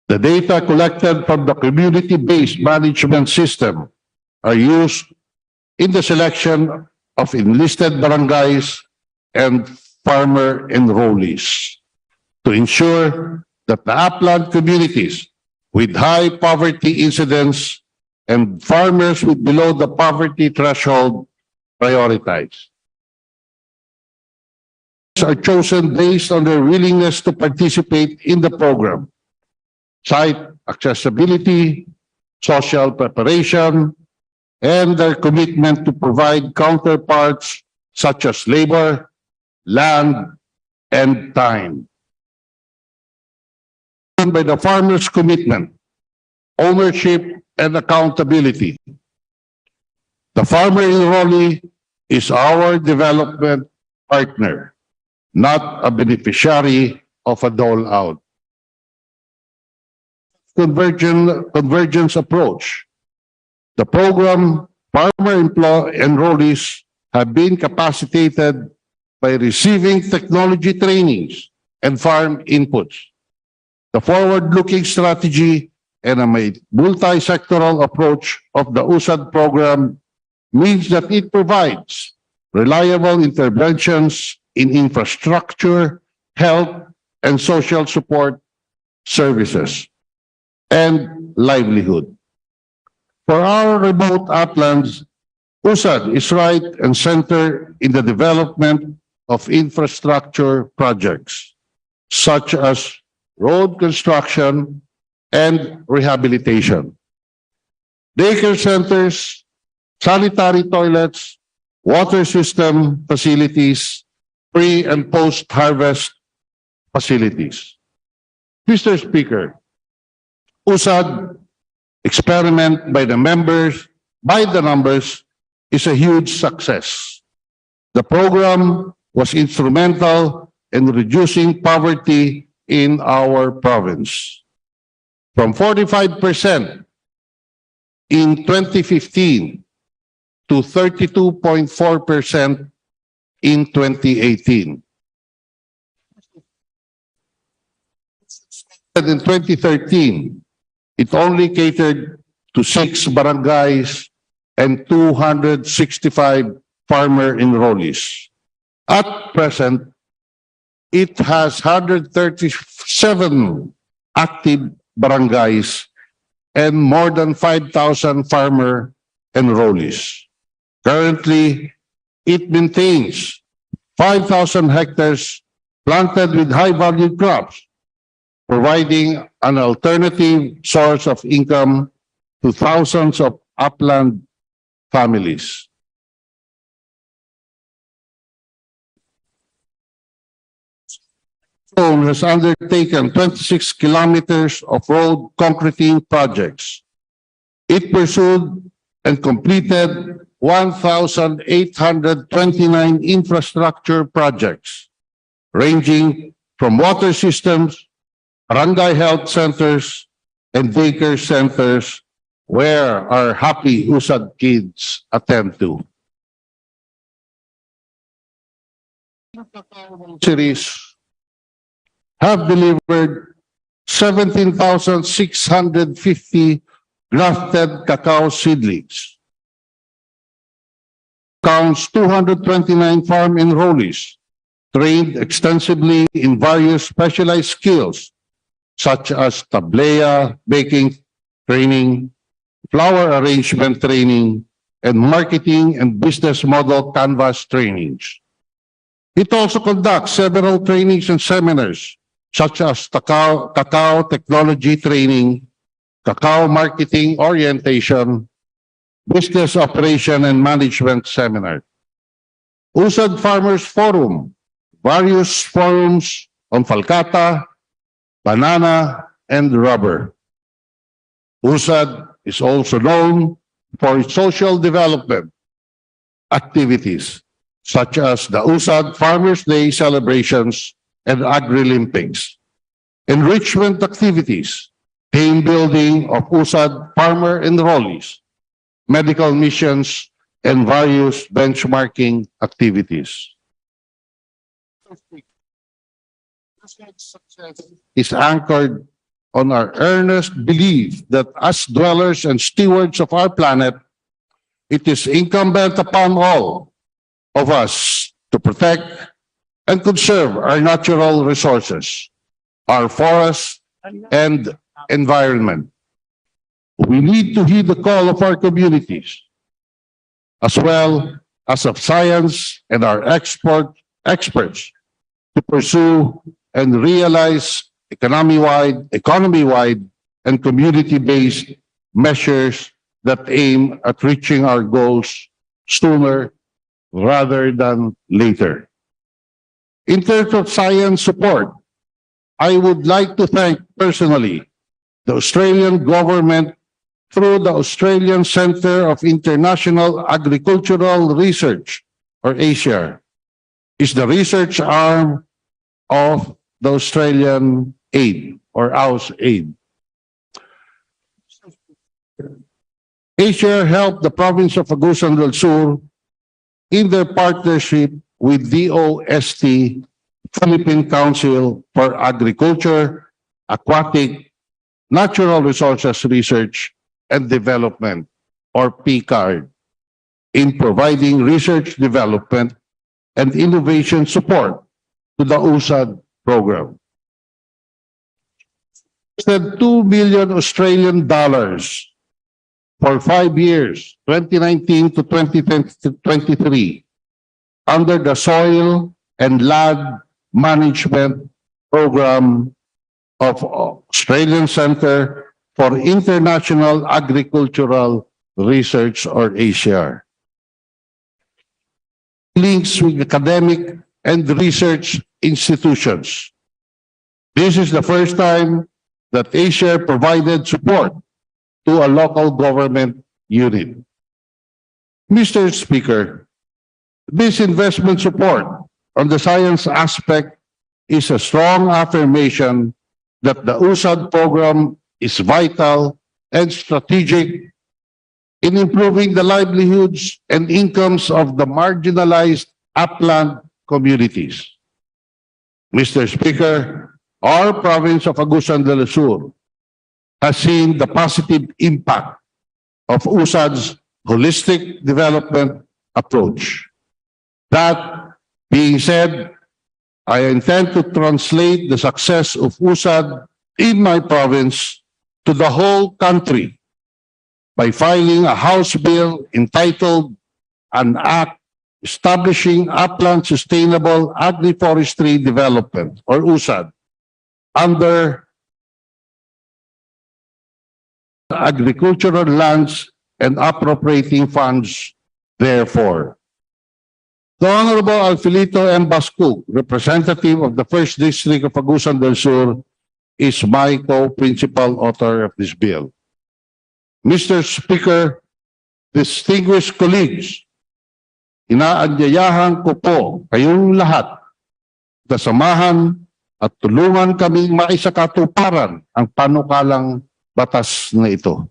The data collected from the community-based management system are used in the selection of enlisted barangays and farmer enrollees to ensure that the upland communities with high poverty incidence and farmers with below the poverty threshold prioritize. Are chosen based on their willingness to participate in the program. Site accessibility, social preparation, and their commitment to provide counterparts such as labor, land, and time. By the farmers' commitment, ownership, and accountability. The farmer enrollee is our development partner, not a beneficiary of a dole-out. Convergence approach. The program farmer enrollees have been capacitated by receiving technology trainings and farm inputs. The forward-looking strategy and a multi-sectoral approach of the USAID program means that it provides reliable interventions in infrastructure, health, and social support services, and livelihood. For our remote uplands, USAID is right and center in the development of infrastructure projects, such as road construction and rehabilitation, daycare centers, sanitary toilets, water system facilities, pre- and post-harvest facilities. Mr. Speaker, USAID experiment by the numbers is a huge success. The program was instrumental in reducing poverty in our province from 45% in 2015 to 32.4% in 2018. In 2013, it only catered to 6 barangays and 265 farmer enrollees. At present, it has 137 active barangays and more than 5,000 farmer enrollees. Currently, it maintains 5,000 hectares planted with high-value crops, providing an alternative source of income to thousands of upland families. Zone has undertaken 26 kilometers of road concreting projects. It pursued and completed 1,829 infrastructure projects, ranging from water systems, barangay health centers, and daycare centers where our happy USAD kids attend to. Series have delivered 17,650 grafted cacao seedlings. Counts 229 farm enrollees trained extensively in various specialized skills such as tablea baking training, flower arrangement training, and marketing and business model canvas trainings. It also conducts several trainings and seminars such as cacao technology training, cacao marketing orientation, business operation and management seminar. USAD Farmers Forum, various forums on falcata, banana, and rubber. USAD is also known for its social development activities such as the USAD Farmers Day celebrations and Agri-Olympics, enrichment activities, team building of USAD farmer enrollees, medical missions, and various benchmarking activities. Is anchored on our earnest belief that as dwellers and stewards of our planet, it is incumbent upon all of us to protect and conserve our natural resources, our forests and environment. We need to heed the call of our communities, as well as of science and our experts to pursue and realize economy-wide and community-based measures that aim at reaching our goals sooner rather than later. In terms of science support, I would like to thank personally the Australian government through the Australian Centre of International Agricultural Research, or ASIAR, is the research arm of the Australian aid, or AusAid. ASIAR helped the province of Agusan del Sur in their partnership with DOST, Philippine Council for Agriculture, Aquatic, Natural Resources Research and Development, or PCARD, in providing research development and innovation support to the USAD program. Said 2 million Australian dollars for 5 years, 2019 to 2023, under the Soil and Land Management Program of Australian Centre for International Agricultural Research, or ASIAR. Links with academic and research institutions. This is the first time that ASIAR provided support to a local government unit. Mr. Speaker, this investment support on the science aspect is a strong affirmation that the USAD program is vital and strategic in improving the livelihoods and incomes of the marginalized upland communities. Mr. Speaker, our province of Agusan del Sur has seen the positive impact of USAD's holistic development approach. That being said, I intend to translate the success of USAD in my province to the whole country by filing a House bill entitled An Act Establishing Upland Sustainable Agroforestry Development, or USAD, under agricultural lands and appropriating funds therefore. The Honorable Alfilito M. Bascu, representative of the First District of Agusan del Sur, is my co-principal author of this bill. Mr. Speaker, distinguished colleagues, inaanyayahan ko po kayong lahat na samahan at tulungan kaming maisakatuparan ang panukalang batas na ito.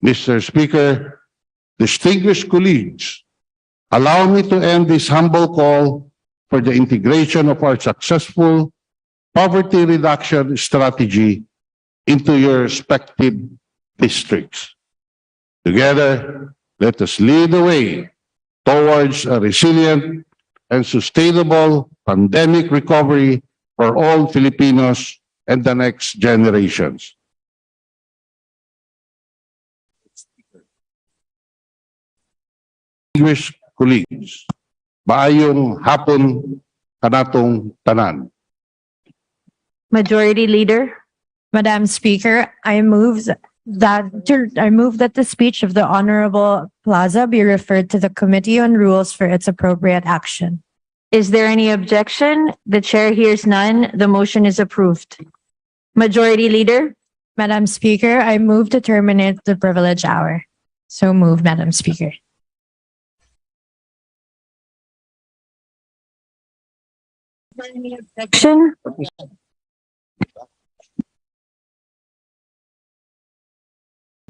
Mr. Speaker, distinguished colleagues, allow me to end this humble call for the integration of our successful poverty reduction strategy into your respective districts. Together, let us lead the way towards a resilient and sustainable pandemic recovery for all Filipinos and the next generations. Distinguished colleagues, maayong hapon kanatong tanan. Majority Leader, Madam Speaker, I move that the speech of the Honorable Plaza be referred to the Committee on Rules for its appropriate action. is there any objection? The chair hears none. The motion is approved. Majority Leader, Madam Speaker, I move to terminate the privilege hour. So move, Madam Speaker. any objection?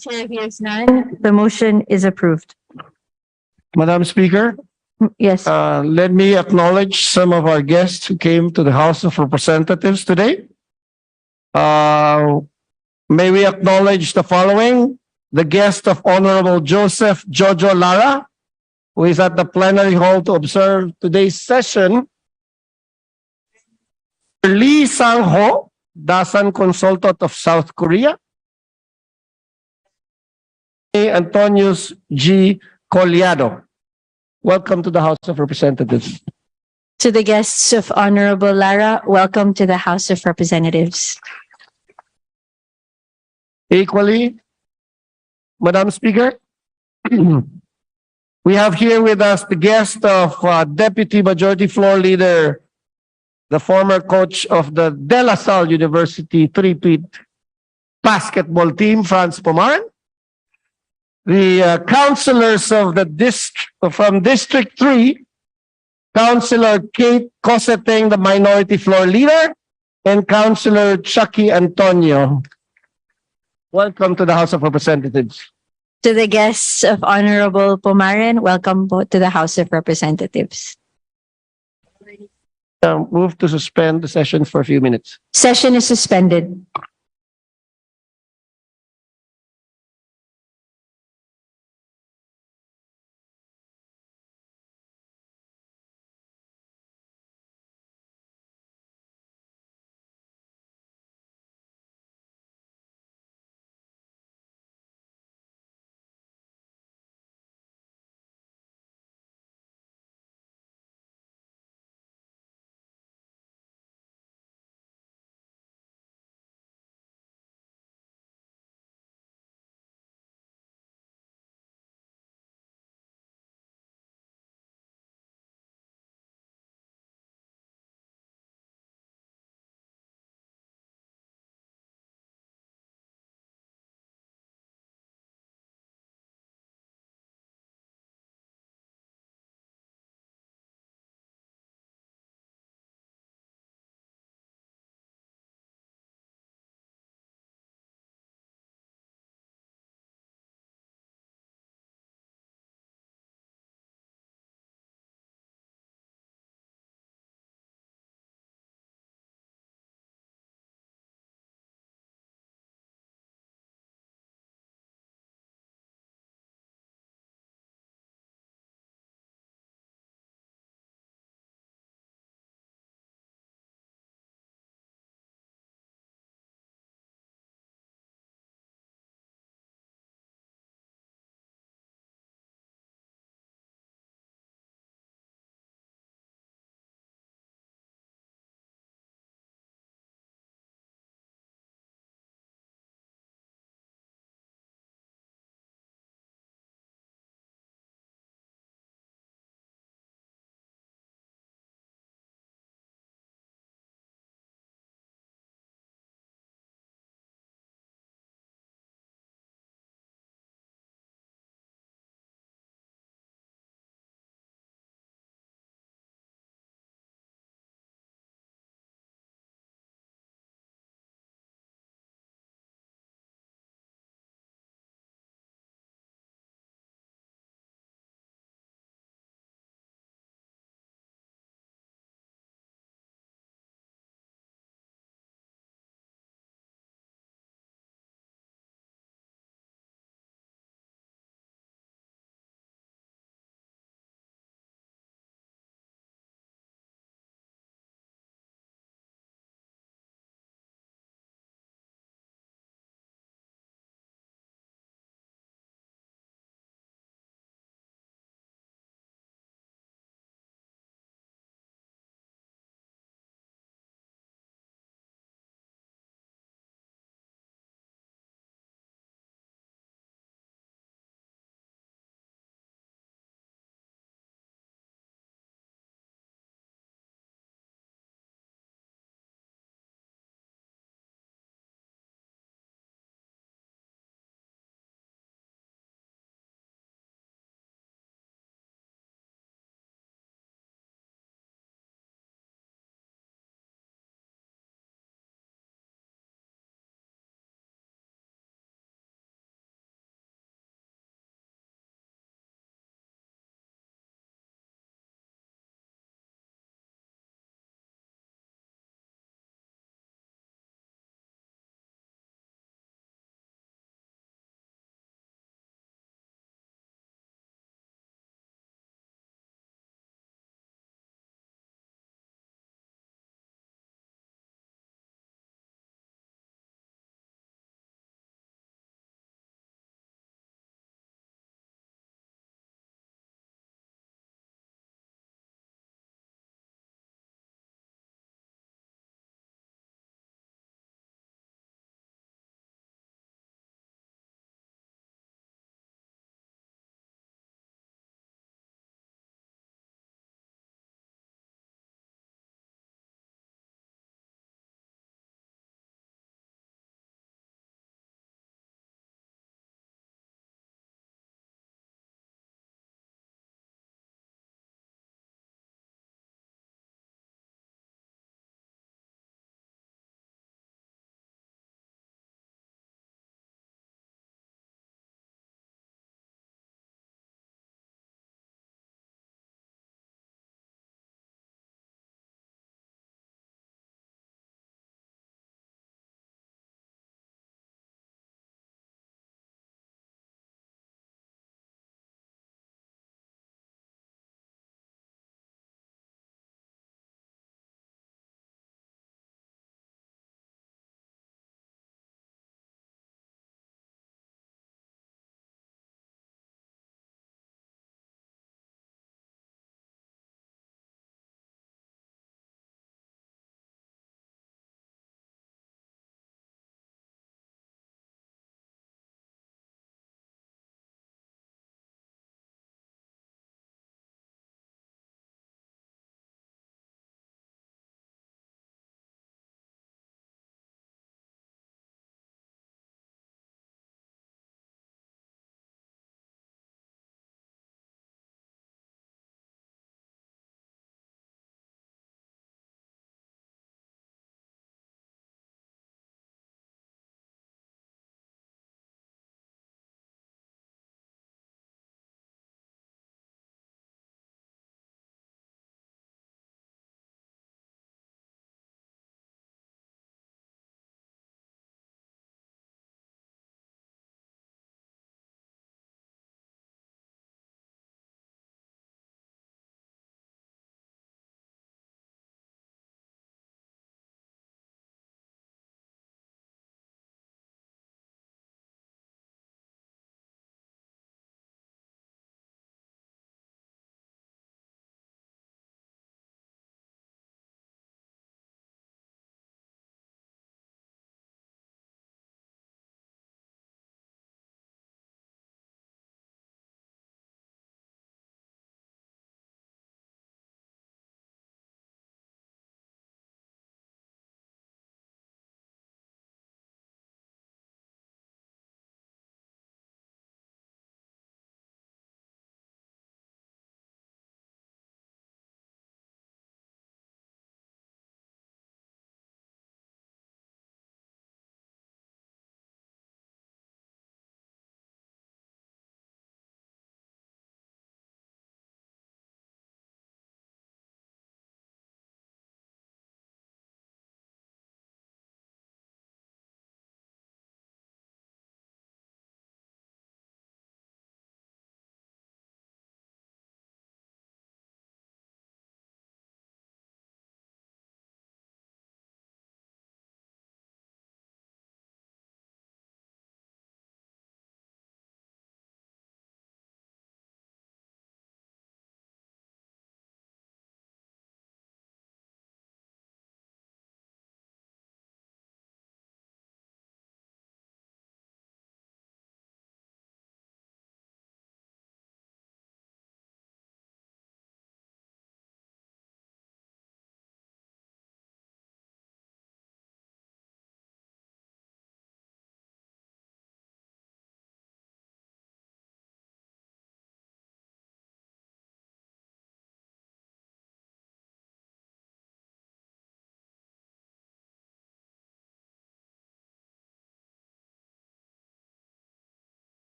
Chair hears none. The motion is approved. Madam Speaker, Yes. let me acknowledge some of our guests who came to the House of Representatives today. May we acknowledge the following: the guest of Honorable Joseph Jojo Lara, who is at the plenary hall to observe today's session. Lee Sang-ho, Dasan Consultant of South Korea. Antonius G. Collado. Welcome to the House of Representatives. To the guests of Honorable Lara, welcome to the House of Representatives. Equally, Madam Speaker, we have here with us the guest of Deputy Majority Floor Leader, the former coach of the De La Salle University three-peat basketball team, Franz Pomaran. The councilors of the from District 3, Councilor Kate Coseteng, the Minority Floor Leader, and Councilor Chucky Antonio. Welcome to the House of Representatives. To the guests of Honorable Pomaran, welcome po to the House of Representatives. Move to suspend the session for a few minutes. Session is suspended.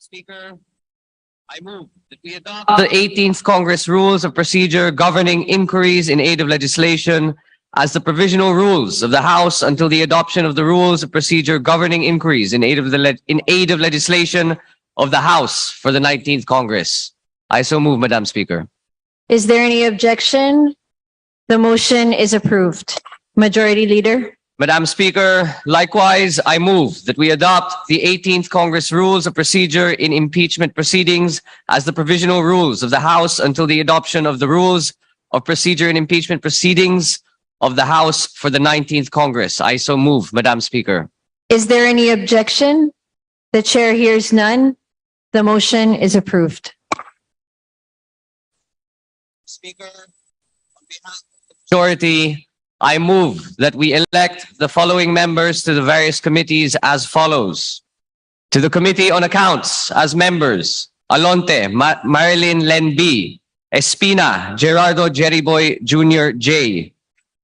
Speaker, I move that we adopt the 18th Congress Rules of Procedure governing inquiries in aid of legislation as the provisional rules of the House until the adoption of the Rules of Procedure governing inquiries in aid of legislation of the House for the 19th Congress. I so move, Madam Speaker. Is there any objection? The motion is approved. Majority Leader? Madam Speaker, likewise, I move that we adopt the 18th Congress Rules of Procedure in impeachment proceedings as the provisional rules of the House until the adoption of the Rules of Procedure in impeachment proceedings of the House for the 19th Congress. I so move, Madam Speaker. Is there any objection? The chair hears none. The motion is approved. Speaker, on behalf of the majority, I move that we elect the following members to the various committees as follows. To the Committee on Accounts as members, Alonte, Marilyn Len B, Espina, Gerardo Jeriboy Jr. J.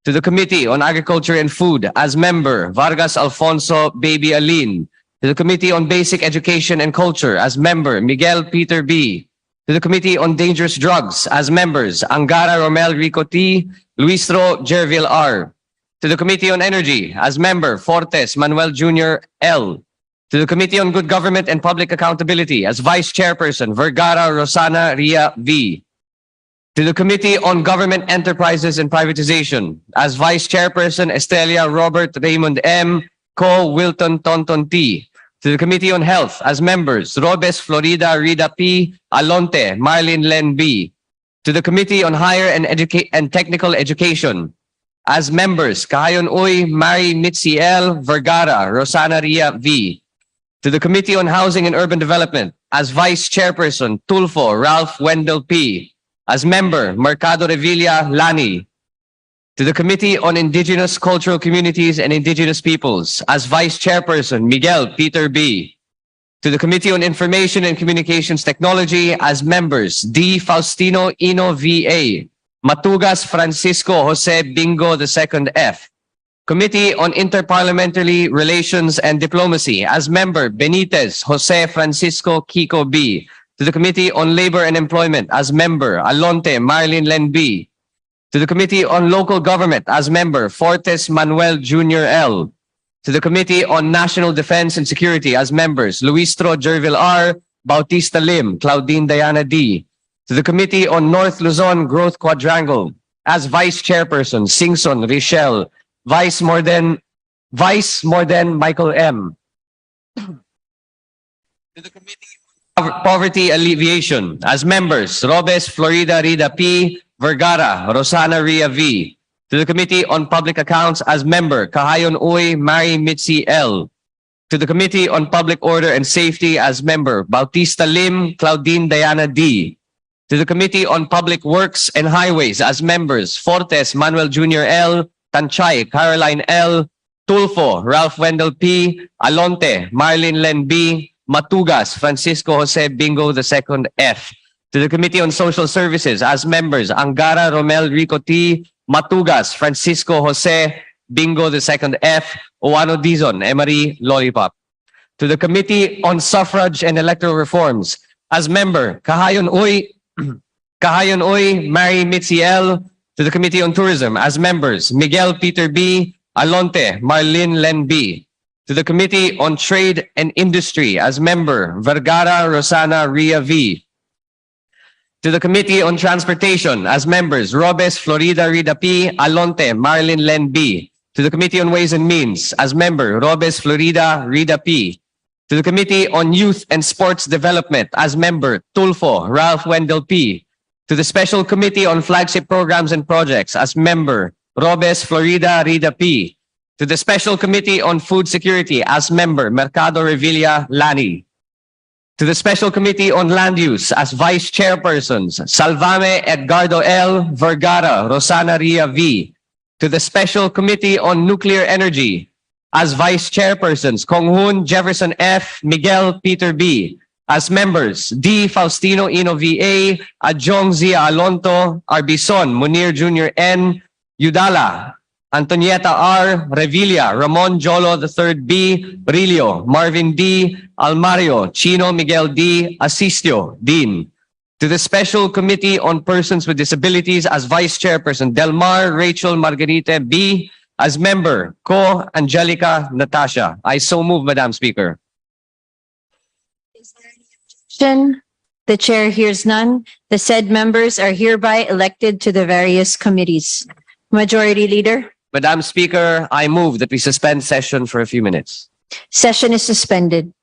To the Committee on Agriculture and Food as member, Vargas Alfonso Baby Alin. To the Committee on Basic Education and Culture as member, Miguel Peter B. To the Committee on Dangerous Drugs as members, Angara Romel Rico T, Luistro Jervil R. To the Committee on Energy as member, Fortes Manuel Jr. L. To the Committee on Good Government and Public Accountability as Vice Chairperson, Vergara Rosana Ria V. To the Committee on Government Enterprises and Privatization as Vice Chairperson, Estelia Robert Raymond M. Co. Wilton Tonton T. To the Committee on Health as members, Robes Florida Rida P. Alonte, Marlin Len B. To the Committee on Higher and Technical Education as members, Kahayon Uy, Mary Mitzi L. Vergara, Rosana Ria V. To the Committee on Housing and Urban Development as Vice Chairperson, Tulfo Ralph Wendell P. As member, Mercado Revilla Lani. To the Committee on Indigenous Cultural Communities and Indigenous Peoples as Vice Chairperson, Miguel Peter B. To the Committee on Information and Communications Technology as members, D. Faustino Ino V.A., Matugas Francisco Jose Bingo II F. Committee on Interparliamentary Relations and Diplomacy as member, Benitez Jose Francisco Kiko B. To the Committee on Labor and Employment as member, Alonte Marlin Len B. To the Committee on Local Government as member, Fortes Manuel Jr. L. To the Committee on National Defense and Security as members, Luistro Jervil R., Bautista Lim, Claudine Diana D. To the Committee on North Luzon Growth Quadrangle as Vice Chairperson, Singson Richelle, Vice Morden Michael M. To the Committee on Poverty Alleviation as members, Robes Florida Rida P., Vergara, Rosana Ria V. To the Committee on Public Accounts as member, Kahayon Uy, Mary Mitzi L. To the Committee on Public Order and Safety as member, Bautista Lim, Claudine Diana D. To the Committee on Public Works and Highways as members, Fortes Manuel Jr. L, Tanchay Caroline L, Tulfo Ralph Wendell P, Alonte Marlin Len B, Matugas Francisco Jose Bingo II F. To the Committee on Social Services as members, Angara Romel Rico T, Matugas Francisco Jose Bingo II F, Oano Dizon Emery Lollipop. To the Committee on Suffrage and Electoral Reforms as member, Kahayon Uy, Mary Mitzi L. To the Committee on Tourism as members, Miguel Peter B, Alonte Marlin Len B. To the Committee on Trade and Industry as member, Vergara Rosana Ria V. To the Committee on Transportation as members, Robes Florida Rida P, Alonte Marlin Len B. To the Committee on Ways and Means as member, Robes Florida Rida P. To the Committee on Youth and Sports Development as member, Tulfo Ralph Wendell P. To the Special Committee on Flagship Programs and Projects as member, Robes Florida Rida P. To the Special Committee on Food Security as member, Mercado Revilla Lani. To the Special Committee on Land Use as Vice Chairpersons, Salvame Edgardo L. Vergara Rosana Ria V. To the Special Committee on Nuclear Energy as Vice Chairpersons, Konghun Jefferson F. Miguel Peter B. As members, D. Faustino Ino V.A., Adjong Zia Alonto, Arbison Munir Jr. N. Udala Antonieta R. Revilla, Ramon Jolo III B. Brillo, Marvin D. Almario, Chino Miguel D. Asistio, Dean. To the Special Committee on Persons with Disabilities as Vice Chairperson, Delmar Rachel Margarita B. As member, Co. Angelica Natasha. I so move, Madam Speaker. The chair hears none. The said members are hereby elected to the various committees. Majority Leader, Madam Speaker, I move that we suspend session for a few minutes. session is suspended.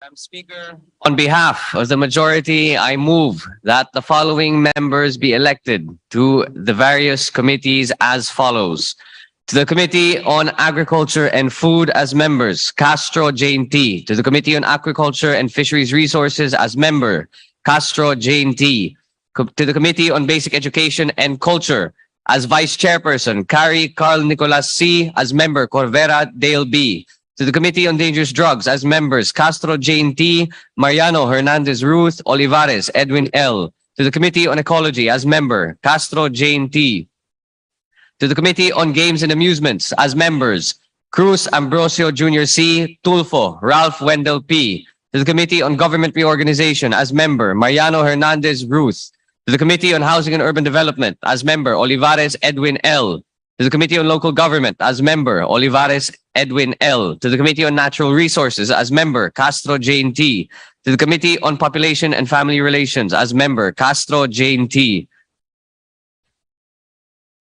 Madam Speaker, on behalf of the majority, I move that the following members be elected to the various committees as follows. To the Committee on Agriculture and Food as members, Castro Jane T. To the Committee on Aquaculture and Fisheries Resources as member, Castro Jane T. To the Committee on Basic Education and Culture as Vice Chairperson, Carrie Carl Nicolas C. As member, Corvera Dale B. To the Committee on Dangerous Drugs as members, Castro Jane T., Mariano Hernandez Ruth, Olivares, Edwin L. To the Committee on Ecology as member, Castro Jane T. To the Committee on Games and Amusements as members, Cruz Ambrosio Jr. C., Tulfo, Ralph Wendell P. To the Committee on Government Reorganization as member, Mariano Hernandez Ruth. To the Committee on Housing and Urban Development as member, Olivares Edwin L. To the Committee on Local Government as member, Olivares Edwin L. To the Committee on Natural Resources as member, Castro Jane T. To the Committee on Population and Family Relations as member, Castro Jane T.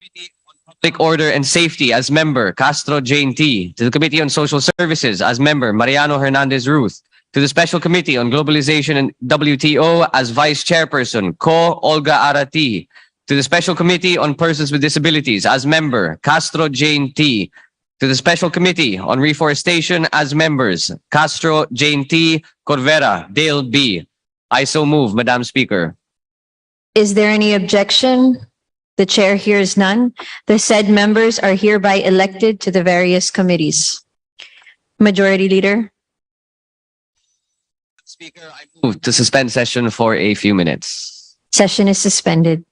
Committee on Public Order and Safety as member, Castro Jane T. To the Committee on Social Services as member, Mariano Hernandez Ruth. To the Special Committee on Globalization and WTO as Vice Chairperson, Co. Olga Arati. To the Special Committee on Persons with Disabilities as member, Castro Jane T. To the Special Committee on Reforestation as members, Castro Jane T. Corvera Dale B. I so move, Madam Speaker. Is there any objection? The chair hears none. The said members are hereby elected to the various committees. Majority Leader. Speaker, I move to suspend session for a few minutes. Session is suspended.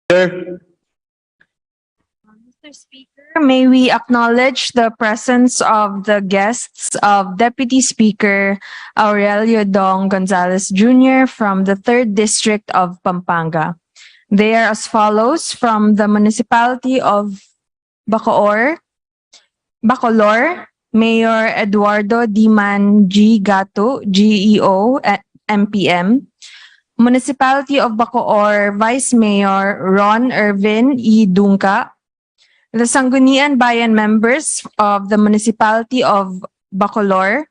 Mr. Speaker, may we acknowledge the presence of the guests of Deputy Speaker Aurelio Dong Gonzalez Jr. from the 3rd District of Pampanga. They are as follows: from the municipality of Bacolor, Mayor Eduardo Diman G. Gato, GEO, MPM. Municipality of Bacoor, Vice Mayor Ron Irvin E. Dungka. The Sangguniang Bayan members of the Municipality of Bacolor,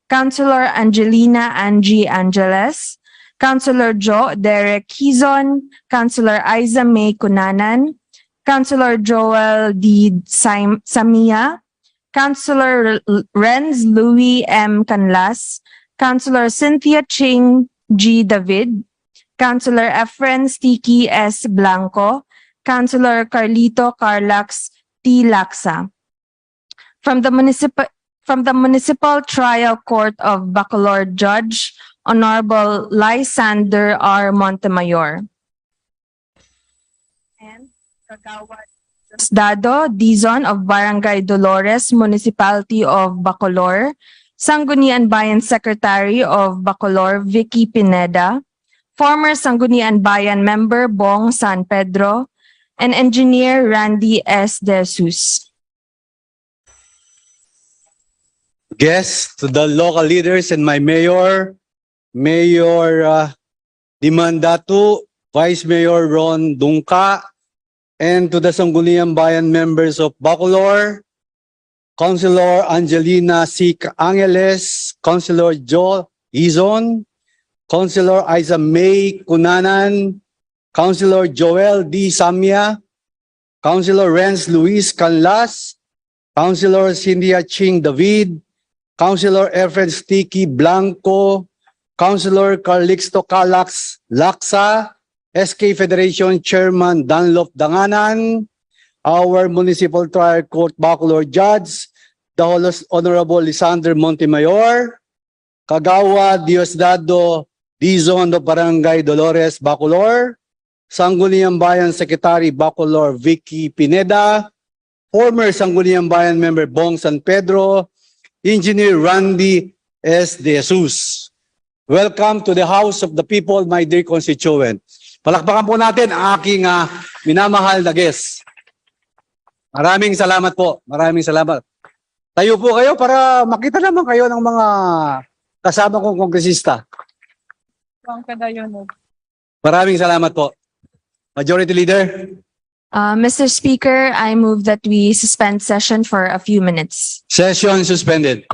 Councilor Angelina Angie Angeles, Councilor Joe Derek Hizon, Councilor Aiza May Cunanan, Councilor Joel D. Samia, Councilor Renz Louis M. Canlas, Councilor Cynthia Ching G. David, Councilor Efren Sticky S. Blanco, Councilor Carlito Carlax T. Laksa. From the Municipal Trial Court of Bacolor, Judge Honorable Lysander R. Montemayor. And Kagawad Dado Dizon of Barangay Dolores, Municipality of Bacolor, Sangguniang Bayan Secretary of Bacolor, Vicky Pineda, former Sangguniang Bayan member Bong San Pedro, and Engineer Randy S. De Jesus. Guests, to the local leaders and my mayor, Dimandatu, Vice Mayor Ron Dungka, and to the Sangguniang Bayan members of Bacolor, Councilor Angelina C. Angeles, Councilor Joe Izon, Councilor Aiza May Cunanan, Councilor Joel D. Samia, Councilor Renz Luis Canlas, Councilor Cynthia Ching David, Councilor Efren Sticky Blanco, Councilor Carlixto Calax Laksa, SK Federation Chairman Danlop Danganan, our Municipal Trial Court Bacolor Judge, the Honorable Lysander Montemayor, Kagawa Diosdado Dizon of Barangay Dolores Bacolor, Sangguniang Bayan Secretary Bacolor Vicky Pineda, former Sangguniang Bayan member Bong San Pedro, Engineer Randy S. De Jesus. Welcome to the House of the People, my dear constituent. Palakpakan po natin ang aking minamahal na guest. Maraming salamat po. Maraming salamat. Tayo po kayo para makita naman kayo ng mga kasama kong kongresista. Maraming salamat po. Majority Leader. Mr. Speaker, I move that we suspend session for a few minutes. Session suspended.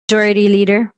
Majority Leader.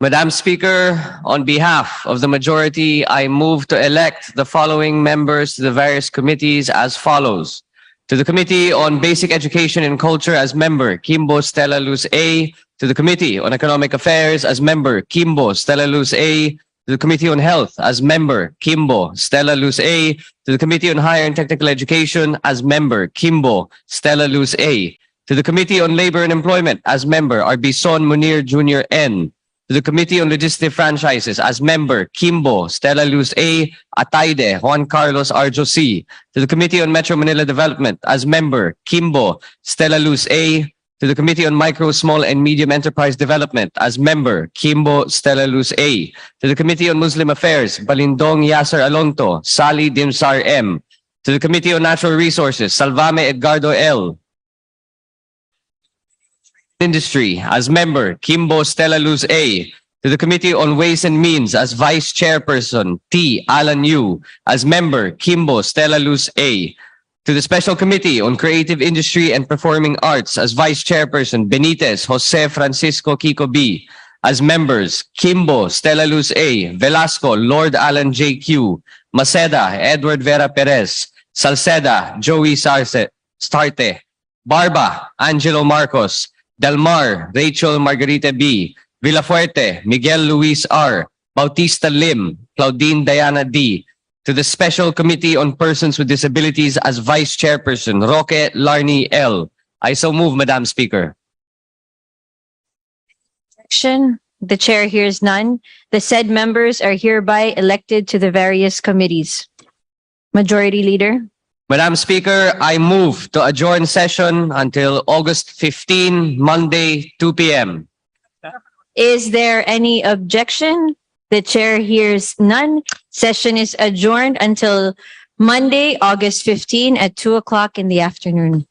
Madam Speaker, on behalf of the majority, I move to elect the following members to the various committees as follows. To the Committee on Basic Education and Culture as member, Kimbo Stella Luz A. To the Committee on Economic Affairs as member, Kimbo Stella Luz A. To the Committee on Health as member, Kimbo Stella Luz A. To the Committee on Higher and Technical Education as member, Kimbo Stella Luz A. To the Committee on Labor and Employment as member, Arbison Munir Jr. N. To the Committee on Legislative Franchises as member, Kimbo Stella Luz A. Ataide Juan Carlos Arjo C. To the Committee on Metro Manila Development as member, Kimbo Stella Luz A. To the Committee on Micro, Small and Medium Enterprise Development as member, Kimbo Stella Luz A. To the Committee on Muslim Affairs, Balindong Yasser Alonto, Sally Dimsar M. To the Committee on Natural Resources, Salvame Edgardo L. Industry as member, Kimbo Stella Luz A. To the Committee on Ways and Means as Vice Chairperson, T. Alan Yu. As member, Kimbo Stella Luz A. To the Special Committee on Creative Industry and Performing Arts as Vice Chairperson, Benitez Jose Francisco Kiko B. As members, Kimbo Stella Luz A. Velasco Lord Alan J. Q. Maceda Edward Vera Perez. Salceda Joey Starte. Barba Angelo Marcos. Delmar Rachel Margarita B. Villafuerte Miguel Luis R. Bautista Lim Claudine Diana D. To the Special Committee on Persons with Disabilities as Vice Chairperson, Roque Larney L. I so move, Madam Speaker. Action. The chair hears none. The said members are hereby elected to the various committees. Majority Leader. Madam Speaker, I move to adjourn session until August 15, Monday, 2 p.m. Is there any objection? The chair hears none. Session is adjourned until Monday, August 15 at 2 o'clock in the afternoon.